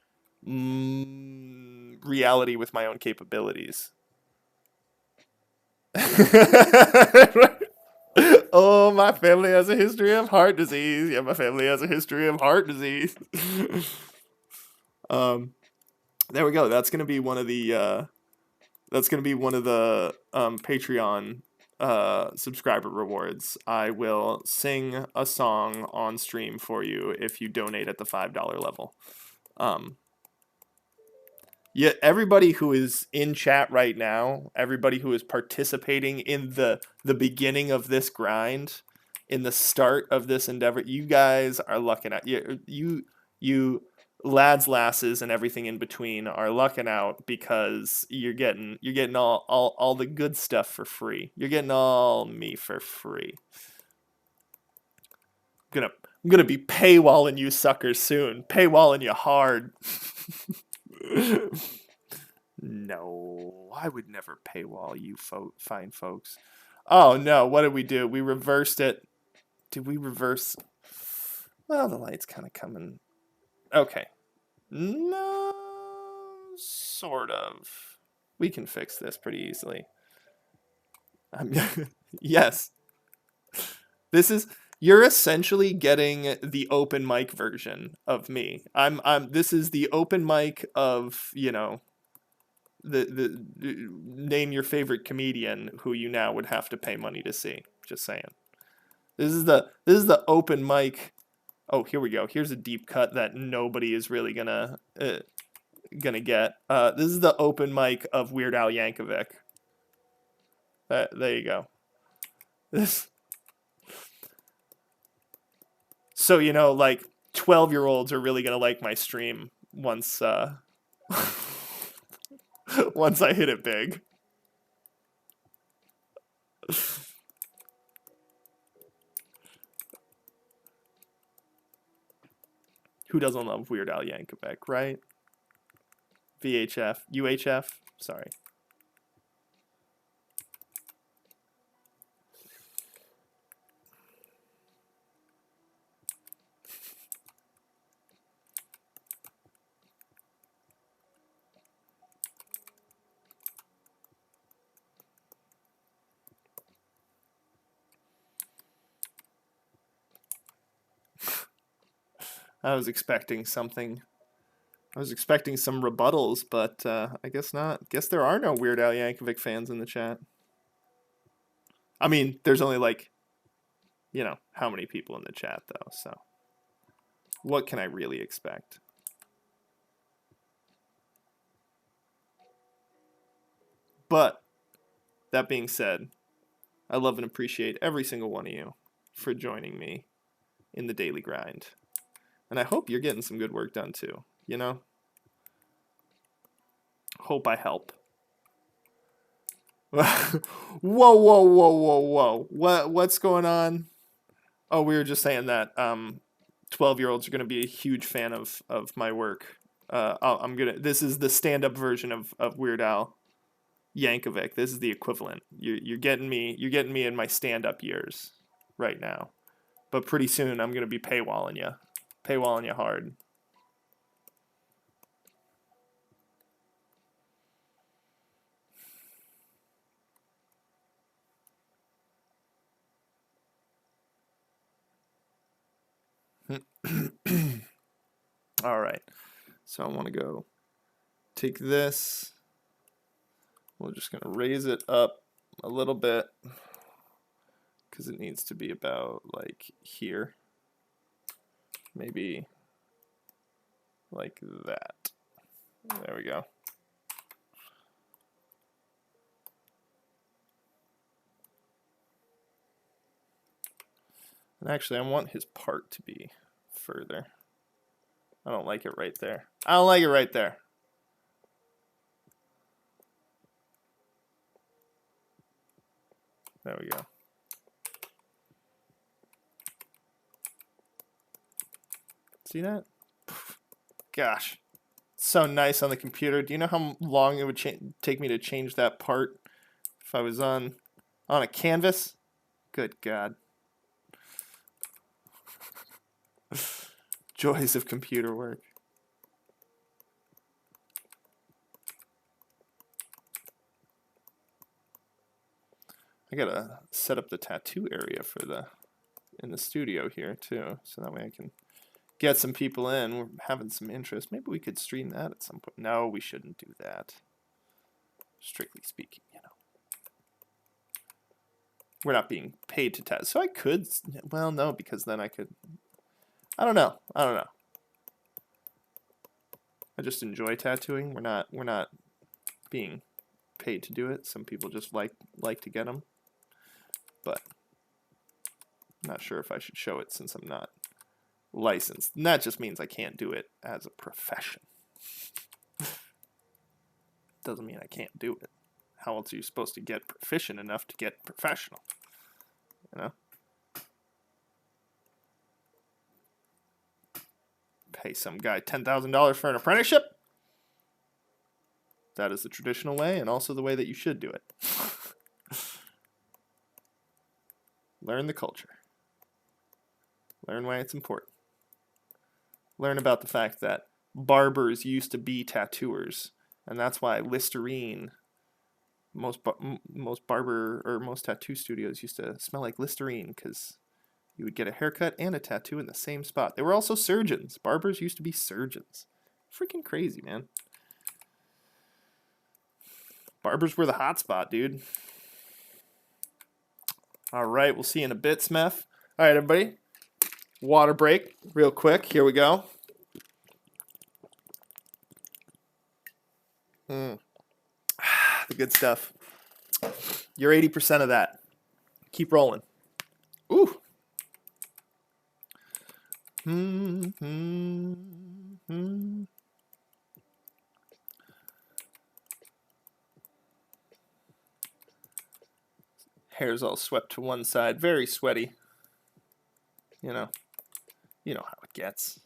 reality with my own capabilities. Oh, my family has a history of heart disease. Yeah, my family has a history of heart disease. um, there we go. That's gonna be one of the Patreon subscriber rewards. I will sing a song on stream for you if you donate at the $5 level. Um, yeah, everybody who is in chat right now, everybody who is participating in the beginning of this grind, in the start of this endeavor, you guys are lucking out. You lads, lasses, and everything in between are lucking out because you're getting all the good stuff for free. You're getting all me for free. I'm gonna be paywalling you suckers soon. Paywalling you hard. No, I would never paywall you fine folks. Oh no, what did we do? We reversed it. Did we reverse? Well, the light's kind of coming. Okay. No, sort of. We can fix this pretty easily. Yes. This is you're essentially getting the open mic version of me. This is the open mic of, the name your favorite comedian who you now would have to pay money to see. Just saying. This is the open mic. Oh, here we go. Here's a deep cut that nobody is really gonna get. This is the open mic of Weird Al Yankovic. There you go. This. So like 12-year-olds are really gonna like my stream once once I hit it big. Who doesn't love Weird Al Yankovic, right? VHF, UHF. Sorry. I was expecting something. I was expecting some rebuttals, but I guess not. Guess there are no Weird Al Yankovic fans in the chat. I mean, there's only like, how many people in the chat though, so what can I really expect? But that being said, I love and appreciate every single one of you for joining me in the daily grind. And I hope you're getting some good work done too, Hope I help. Whoa, whoa, whoa, whoa, whoa. What's going on? Oh, we were just saying that 12-year-olds are going to be a huge fan of my work. This is the stand-up version of Weird Al Yankovic. This is the equivalent. You're getting me in my stand-up years right now. But pretty soon I'm going to be paywalling you hard. All right. So I want to go take this. We're just going to raise it up a little bit because it needs to be about like here. Maybe like that. There we go. And actually, I want his part to be further. I don't like it right there. I don't like it right there. There we go. See that? Gosh. so nice on the computer. Do you know how long it would take me to change that part if I was on a canvas? Good God. Joys of computer work. I gotta set up the tattoo area in the studio here too, so that way I can get some people in. We're having some interest. Maybe we could stream that at some point. No, we shouldn't do that. Strictly speaking, you know. We're not being paid to tattoo. So I could, well, no, because then I could, I don't know. I just enjoy tattooing. We're not being paid to do it. Some people just like to get them. But I'm not sure if I should show it since I'm not licensed. And that just means I can't do it as a profession. Doesn't mean I can't do it. How else are you supposed to get proficient enough to get professional? You know? Pay some guy $10,000 for an apprenticeship? That is the traditional way, and also the way that you should do it. Learn the culture. Learn why it's important. Learn about the fact that barbers used to be tattooers, and that's why Listerine, most tattoo studios used to smell like Listerine, because you would get a haircut and a tattoo in the same spot. They were also surgeons. Barbers used to be surgeons. Freaking crazy, man. Barbers were the hot spot, dude. All right, we'll see you in a bit, Smeth. All right, everybody. Water break real quick. Here we go. The good stuff. You're 80% of that. Keep rolling. Ooh. Hair's all swept to one side. Very sweaty. You know how it gets.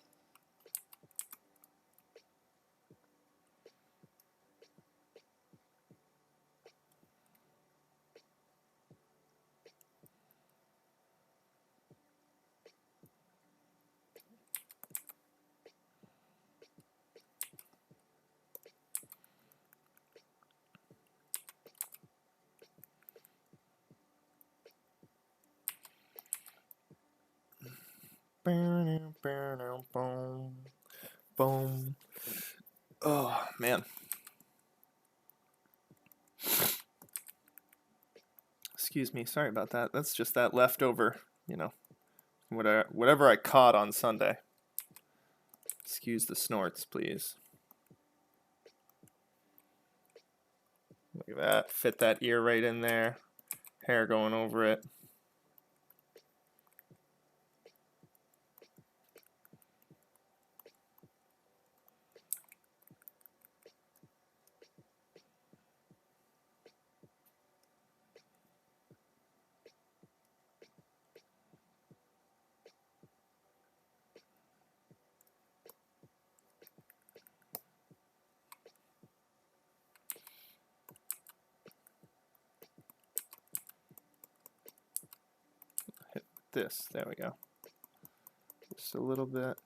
Boom. Oh, man. Excuse me. Sorry about that. That's just that leftover, whatever I caught on Sunday. Excuse the snorts, please. Look at that. Fit that ear right in there. Hair going over it. This. There we go. Just a little bit.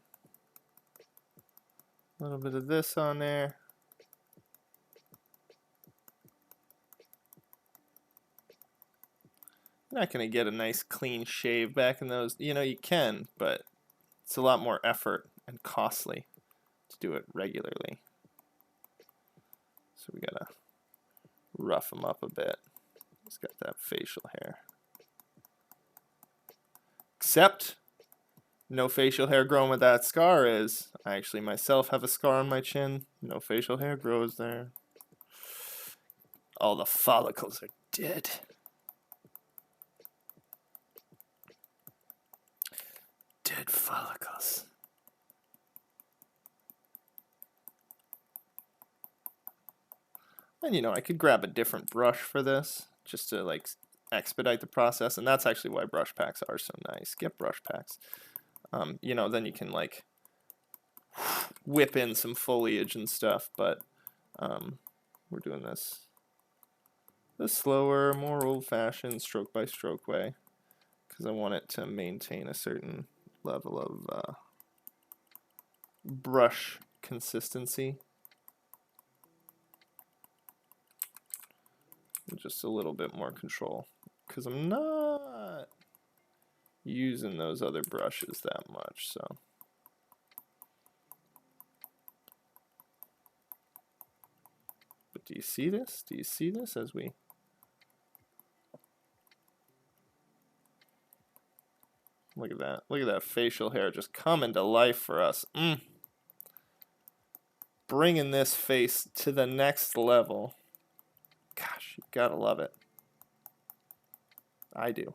A little bit of this on there. You're not going to get a nice clean shave back in those. You can, but it's a lot more effort and costly to do it regularly. So we got to rough them up a bit. It's got that facial hair. Except, no facial hair growing where that scar is. I actually myself have a scar on my chin. No facial hair grows there. All the follicles are dead. Dead follicles. And I could grab a different brush for this, just to expedite the process, and that's actually why brush packs are so nice. Get brush packs. Then you can whip in some foliage and stuff, but we're doing this the slower, more old-fashioned stroke by stroke way, because I want it to maintain a certain level of brush consistency. Just a little bit more control, because I'm not using those other brushes that much, so. But do you see this? Do you see this as we... Look at that. Look at that facial hair just coming to life for us. Bringing this face to the next level. Gosh, you gotta love it. I do.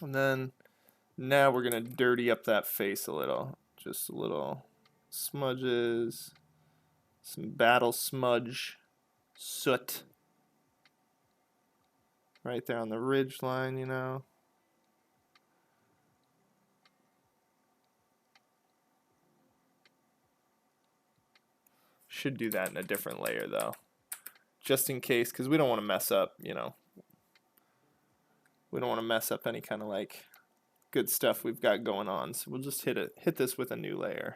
And then now we're gonna dirty up that face a little. Just a little smudges, some battle smudge, soot. Right there on the ridge line, you know. Should do that in a different layer though. Just in case, because we don't want to mess up, you know. We don't want to mess up any kind of like good stuff we've got going on. So we'll just hit this with a new layer.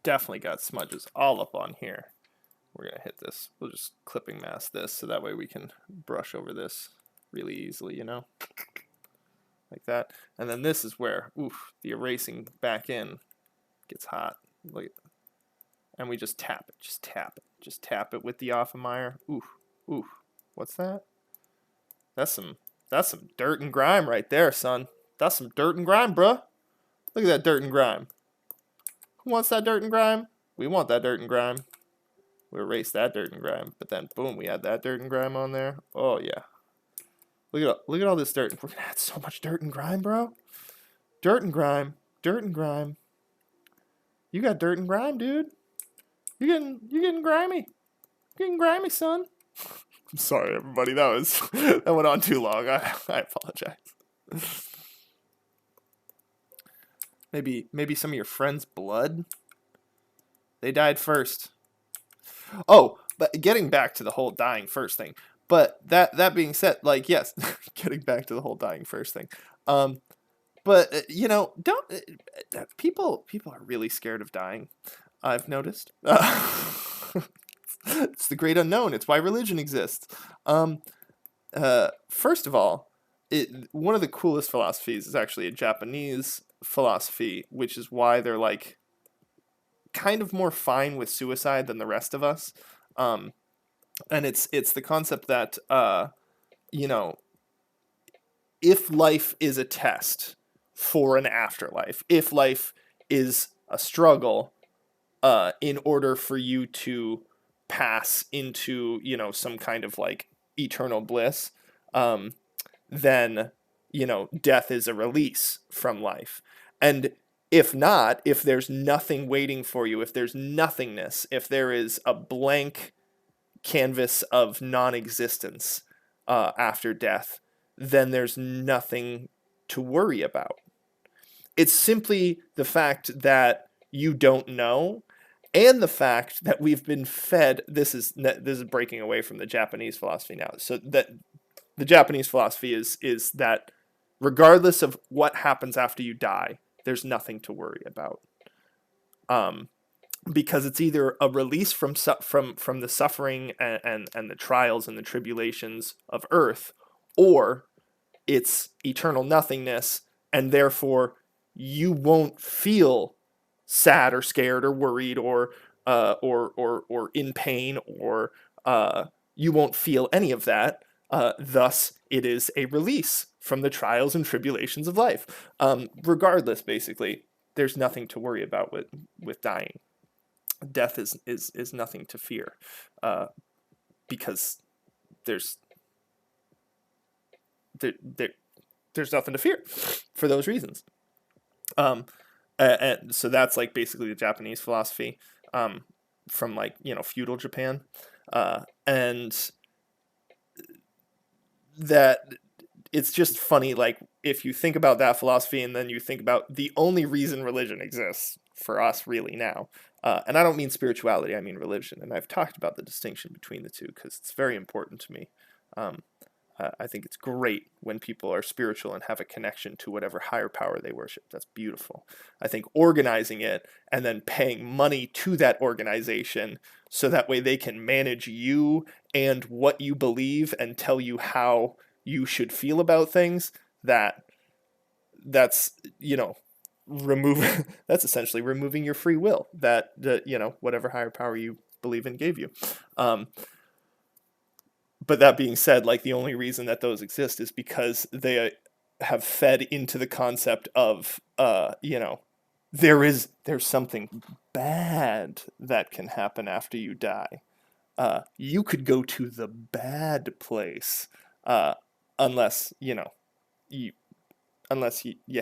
Definitely got smudges all up on here. We're gonna hit this. We'll just clipping mask this so that way we can brush over this really easily, you know, like that. And then this is where, oof, the erasing back in gets hot. Look at, and we just tap it, just tap it, just tap it with the Offenmeyer. Oof, oof. What's that? That's some dirt and grime right there, son. That's some dirt and grime, bruh. Look at that dirt and grime. Who wants that dirt and grime? We want that dirt and grime. We erase that dirt and grime, but then boom, we add that dirt and grime on there. Oh yeah. Look at all this dirt. We're gonna add so much dirt and grime, bro. Dirt and grime. Dirt and grime. You got dirt and grime, dude. You're getting grimy. You're getting grimy, son. I'm sorry, everybody. That went on too long. I apologize. Maybe some of your friends' blood. They died first. Oh, but getting back to the whole dying first thing. But that being said, like, yes, getting back to the whole dying first thing. But you know, don't people are really scared of dying. I've noticed. It's the great unknown. It's why religion exists. First of all, one of the coolest philosophies is actually a Japanese philosophy, which is why they're like kind of more fine with suicide than the rest of us. And it's the concept that you know, if life is a test for an afterlife, if life is a struggle, in order for you to pass into, you know, some kind of like eternal bliss, then, you know, death is a release from life. And if not, if there's nothing waiting for you, if there's nothingness, if there is a blank canvas of non-existence after death, then there's nothing to worry about. It's simply the fact that you don't know, and the fact that we've been fed. This is breaking away from the Japanese philosophy now. So that the Japanese philosophy is that regardless of what happens after you die, there's nothing to worry about. Because it's either a release from the suffering and the trials and the tribulations of earth, or it's eternal nothingness, and therefore you won't feel sad or scared or worried or in pain, or you won't feel any of that. Thus, it is a release from the trials and tribulations of life. Regardless, basically, there's nothing to worry about with dying. Death is nothing to fear, because there's there, there there's nothing to fear for those reasons. And so that's like basically the Japanese philosophy, from like, feudal Japan, and that it's just funny, like if you think about that philosophy and then you think about the only reason religion exists for us really now, and I don't mean spirituality, I mean religion, and I've talked about the distinction between the two because it's very important to me. I think it's great when people are spiritual and have a connection to whatever higher power they worship. That's beautiful. I think organizing it and then paying money to that organization so that way they can manage you and what you believe and tell you how you should feel about things, that's remove that's essentially removing your free will that whatever higher power you believe in gave you. But that being said, like the only reason that those exist is because they have fed into the concept of, there's something bad that can happen after you die. You could go to the bad place, unless you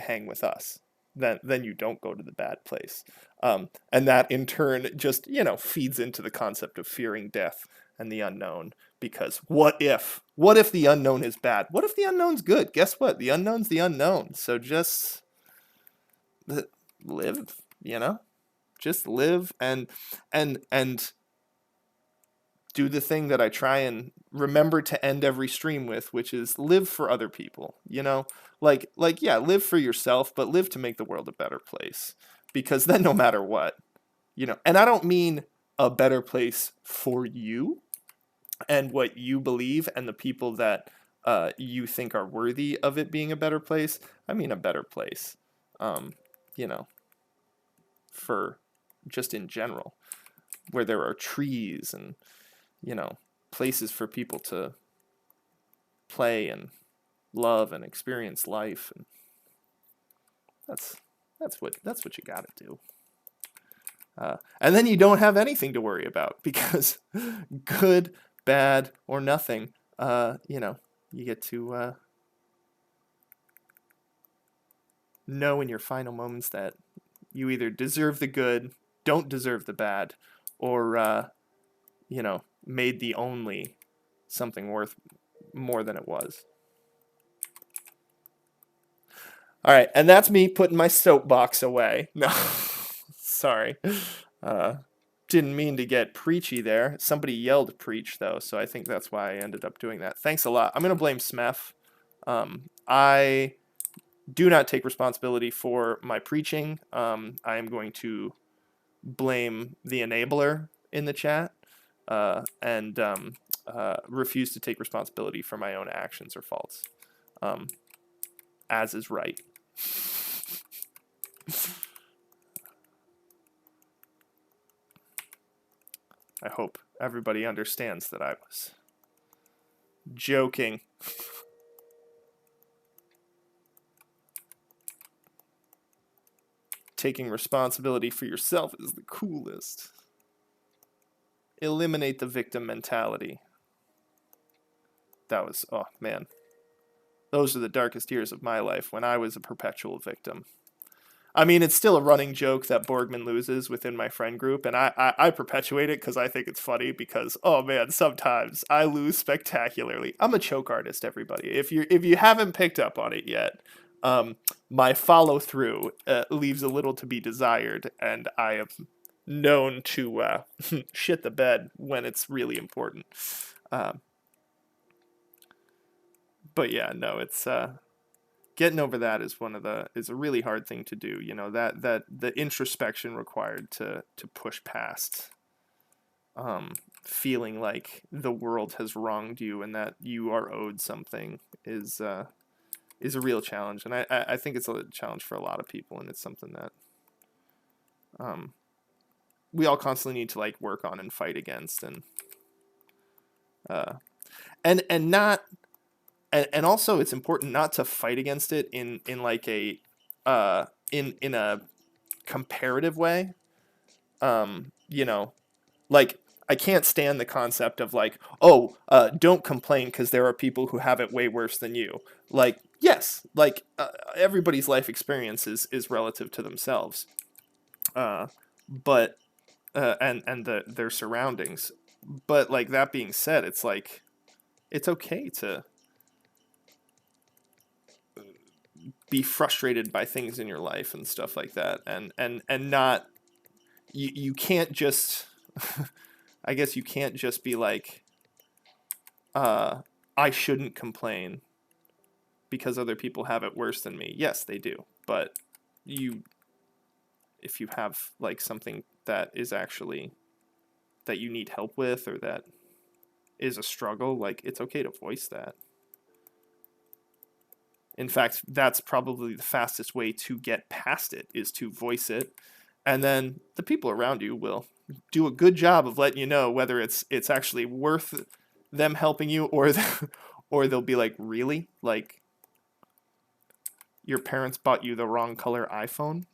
hang with us. Then you don't go to the bad place. And that in turn just feeds into the concept of fearing death and the unknown. Because what if the unknown is bad? What if the unknown's good? Guess what? The unknown's the unknown. So just live, just live and do the thing that I try and remember to end every stream with, which is live for other people, yeah, live for yourself, but live to make the world a better place, because then no matter what, and I don't mean a better place for you and what you believe and the people that you think are worthy of it being a better place. I mean a better place, for just in general, where there are trees and, places for people to play and love and experience life. And that's what you gotta do. And then you don't have anything to worry about, because good, bad, or nothing, you get to know in your final moments that you either deserve the good, don't deserve the bad, or, made the only something worth more than it was. All right, and that's me putting my soapbox away. No, sorry. Didn't mean to get preachy there. Somebody yelled preach, though, so I think that's why I ended up doing that. Thanks a lot. I'm going to blame Smef. I do not take responsibility for my preaching. I am going to blame the enabler in the chat, and refuse to take responsibility for my own actions or faults, as is right. I hope everybody understands that I was joking. Taking responsibility for yourself is the coolest. Eliminate the victim mentality. That was, oh man. Those are the darkest years of my life, when I was a perpetual victim. I mean, it's still a running joke that Borgman loses within my friend group, and I perpetuate it because I think it's funny, because, oh man, sometimes I lose spectacularly. I'm a choke artist, everybody. If you haven't picked up on it yet, my follow-through leaves a little to be desired, and I am known to shit the bed when it's really important. But yeah, no, it's... getting over that is a really hard thing to do. That the introspection required to push past, feeling like the world has wronged you and that you are owed something is a real challenge. And I think it's a challenge for a lot of people, and it's something that we all constantly need to like work on and fight against, and not and also it's important not to fight against it in like a in a comparative way. You know, like I can't stand the concept of like, oh, don't complain because there are people who have it way worse than you. Like, yes, like everybody's life experience is relative to themselves, but and their surroundings. But like that being said, it's like it's okay to be frustrated by things in your life and stuff like that, and not you can't just I guess you can't just be like I shouldn't complain because other people have it worse than me. Yes, they do, but you if you have like something that is actually that you need help with or that is a struggle, like it's okay to voice that. In fact, that's probably the fastest way to get past it is to voice it, and then the people around you will do a good job of letting you know whether it's actually worth them helping you or or they'll be like, really? Like your parents bought you the wrong color iPhone?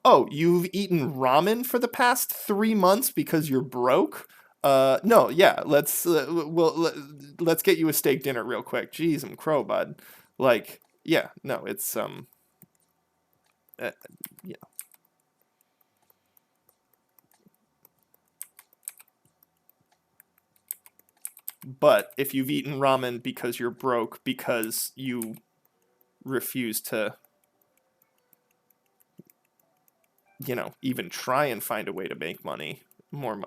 Oh, you've eaten ramen for the past 3 months because you're broke? No, yeah, let's get you a steak dinner real quick. Jeez, I'm crow, bud. Like, yeah, no, it's yeah. But if you've eaten ramen because you're broke because you refuse to, even try and find a way to make money, or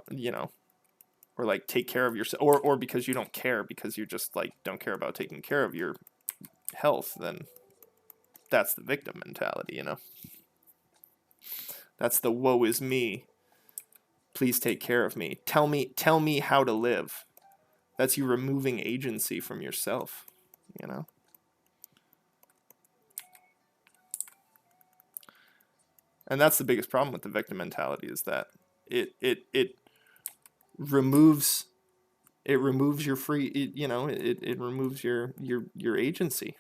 like take care of yourself, or because you don't care because you just like don't care about taking care of your health, then that's the victim mentality. That's the woe is me. Please take care of me. Tell me how to live. That's you removing agency from yourself, And that's the biggest problem with the victim mentality is that it removes your free it removes your agency.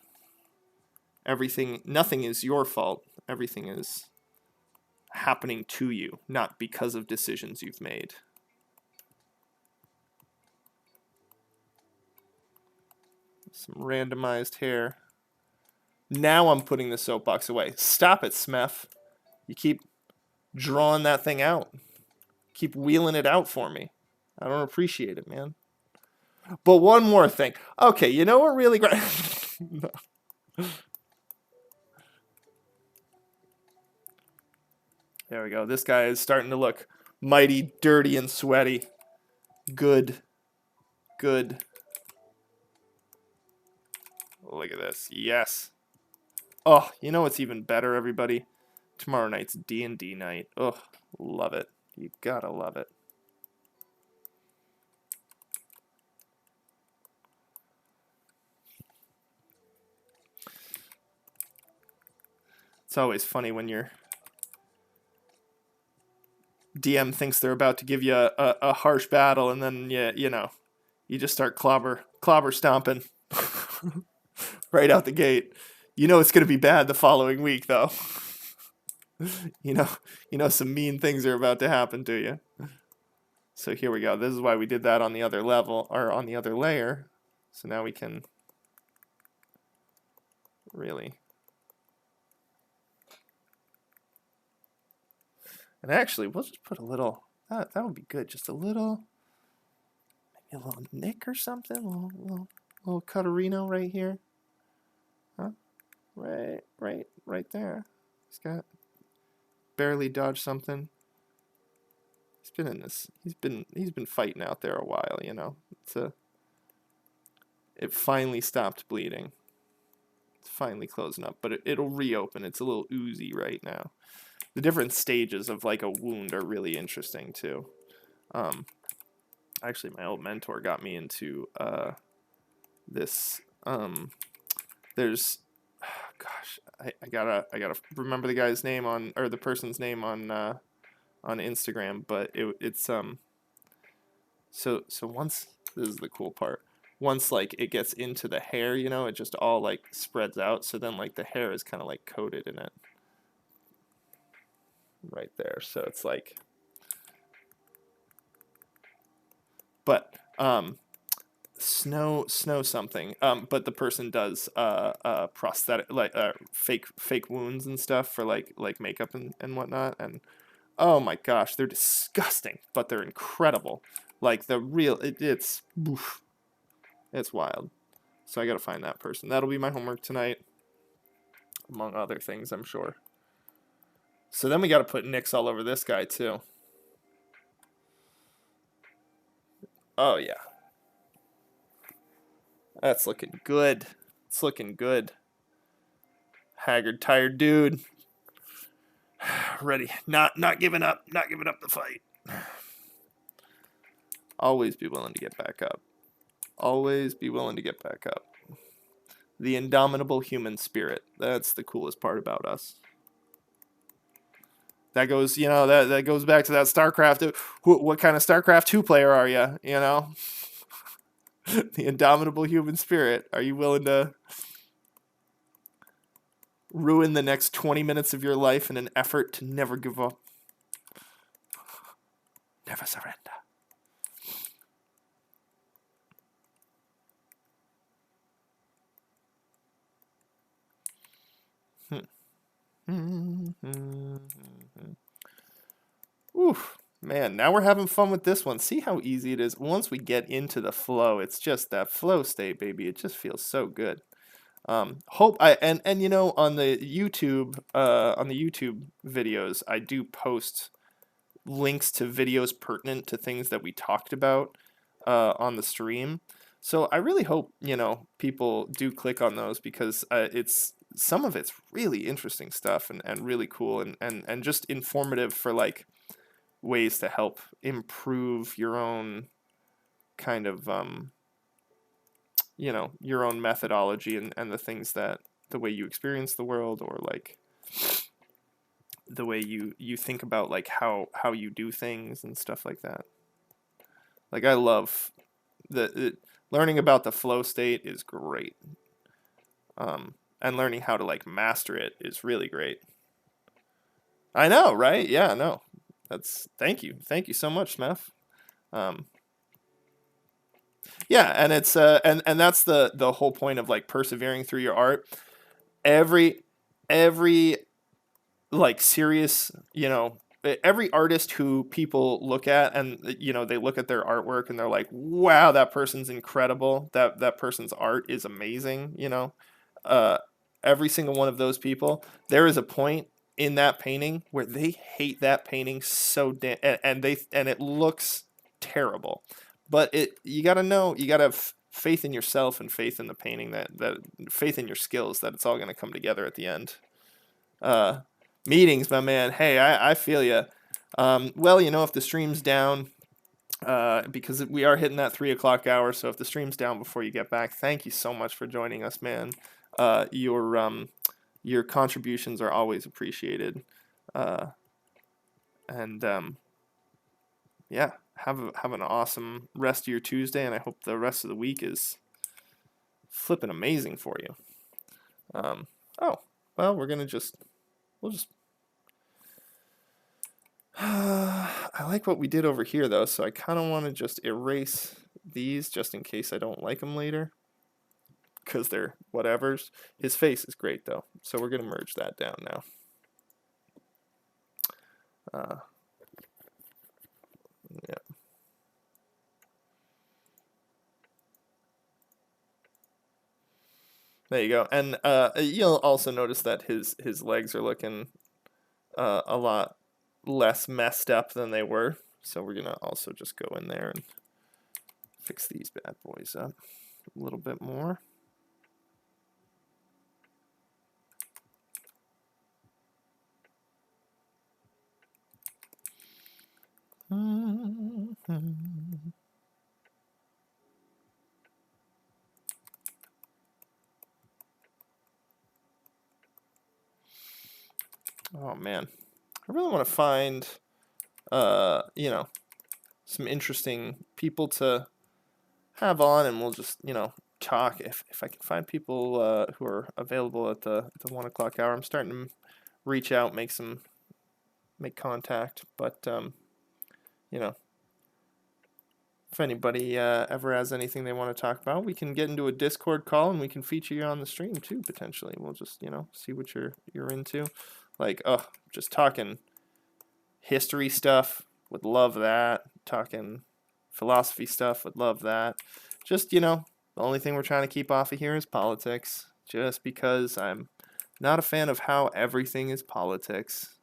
Nothing is your fault. Everything is happening to you, not because of decisions you've made. Some randomized hair. Now I'm putting the soapbox away. Stop it, Smeth. You keep drawing that thing out. Keep wheeling it out for me. I don't appreciate it, man. But one more thing. Okay, you know what really... No. There we go. This guy is starting to look mighty dirty and sweaty. Good. Good. Look at this. Yes. Oh, you know what's even better, everybody? Tomorrow night's D&D night. Oh, love it. You gotta love it. It's always funny when your DM thinks they're about to give you a harsh battle, and then you just start clobber stomping right out the gate. You know it's gonna be bad the following week, though. you know some mean things are about to happen to you. So here we go. This is why we did that on the other level, or on the other layer. So now we can really. And actually, we'll just put a little, that would be good. Just a little, maybe a little nick or something. A little Cutterino right here. Huh? Right there. He's got, barely dodged something. He's been in this, he's been fighting out there a while, it finally stopped bleeding. It's finally closing up, but it'll reopen. It's a little oozy right now. The different stages of like a wound are really interesting too. Actually, my old mentor got me into this. There's, gosh, I gotta remember the guy's name or the person's name on Instagram, but it's so once, this is the cool part. once like it gets into the hair, you know, it just all like spreads out. So then like the hair is kind of like coated in it right there. So it's like, but snow something. But the person does prosthetic like fake wounds and stuff for like makeup and whatnot. And oh my gosh, they're disgusting, but they're incredible. Like the real it's oof, it's wild. So I gotta find that person. That'll be my homework tonight, among other things, I'm sure. So then we gotta put nicks all over this guy too. Oh yeah. That's looking good. It's looking good. Haggard, tired dude. Ready. Not giving up. Not giving up the fight. Always be willing to get back up. Always be willing to get back up. The indomitable human spirit. That's the coolest part about us. That goes, you know, that goes back to that StarCraft. What kind of StarCraft 2 player are you? You know? The indomitable human spirit. Are you willing to ruin the next 20 minutes of your life in an effort to never give up? Never surrender. Oof, man, now we're having fun with this one. See how easy it is. Once we get into the flow, it's just that flow state, baby. It just feels so good. Hope I and you know on the YouTube videos, I do post links to videos pertinent to things that we talked about on the stream. So I really hope, you know, people do click on those because it's some of it's really interesting stuff and really cool and just informative for like ways to help improve your own kind of you know, your own methodology and the things that the way you experience the world or like the way you think about like how you do things and stuff like that. Like I love learning about the flow state is great. And learning how to like master it is really great. I know, right? Yeah, no. That's thank you so much, Smeth. Yeah, and it's and that's the whole point of like persevering through your art. Every like serious, you know, every artist who people look at and you know they look at their artwork and they're like, wow, that person's incredible. That person's art is amazing. You know, every single one of those people, there is a point in that painting where they hate that painting so damn, and it looks terrible. But you got to know, you got to have faith in yourself and faith in the painting that faith in your skills that it's all going to come together at the end. Meetings, my man. Hey, I feel you. Well, you know, if the stream's down, because we are hitting that 3 o'clock hour, so if the stream's down before you get back, thank you so much for joining us, man. Your contributions are always appreciated. And yeah, have an awesome rest of your Tuesday, and I hope the rest of the week is flipping amazing for you. Oh, well, we'll just I like what we did over here though, so I kind of want to just erase these just in case I don't like them later, because they're whatevers. His face is great though, so we're gonna merge that down now. Yeah. There you go, and you'll also notice that his legs are looking a lot less messed up than they were. So we're gonna also just go in there and fix these bad boys up a little bit more. Oh man, I really want to find, you know, some interesting people to have on, and we'll just, talk. If I can find people who are available at the 1 o'clock hour, I'm starting to reach out, make contact. But you know, if anybody ever has anything they want to talk about, we can get into a Discord call and we can feature you on the stream too, potentially. We'll just, see what you're into. Like, just talking history stuff, would love that. Talking philosophy stuff, would love that. Just, the only thing we're trying to keep off of here is politics, just because I'm not a fan of how everything is politics.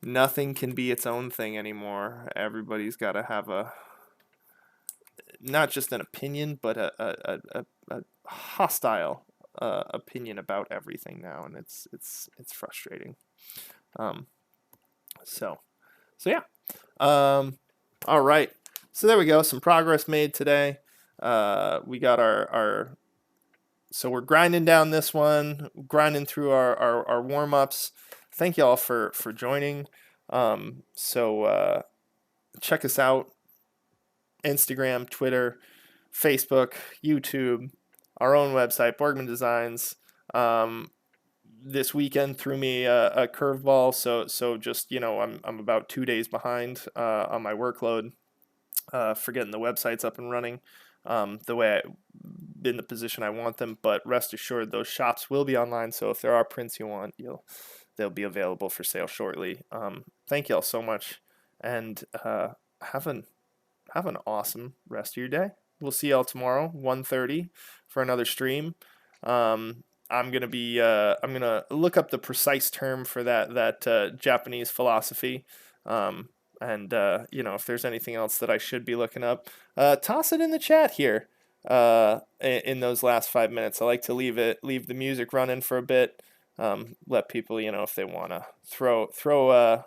Nothing can be its own thing anymore. Everybody's got to have not just an opinion, but a hostile opinion about everything now, and it's frustrating. So yeah. All right. So there we go. Some progress made today. We got our so we're grinding down this one, grinding through our warm-ups. Thank y'all for joining. Check us out. Instagram, Twitter, Facebook, YouTube, our own website, Borgman Designs. This weekend threw me a curveball, so just, I'm about 2 days behind on my workload for getting the websites up and running the way in the position I want them. But rest assured, those shops will be online. So if there are prints you want, they'll be available for sale shortly. Thank y'all so much, and have an awesome rest of your day. We'll see y'all tomorrow, 1:30, for another stream. I'm gonna look up the precise term for that Japanese philosophy. If there's anything else that I should be looking up, toss it in the chat here. In those last 5 minutes, I like to leave the music running for a bit. Let people, if they wanna throw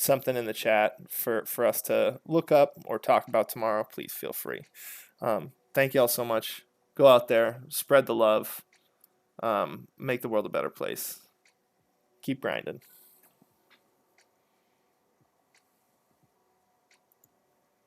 something in the chat for us to look up or talk about tomorrow, please feel free. Thank you all so much. Go out there, spread the love, make the world a better place. Keep grinding.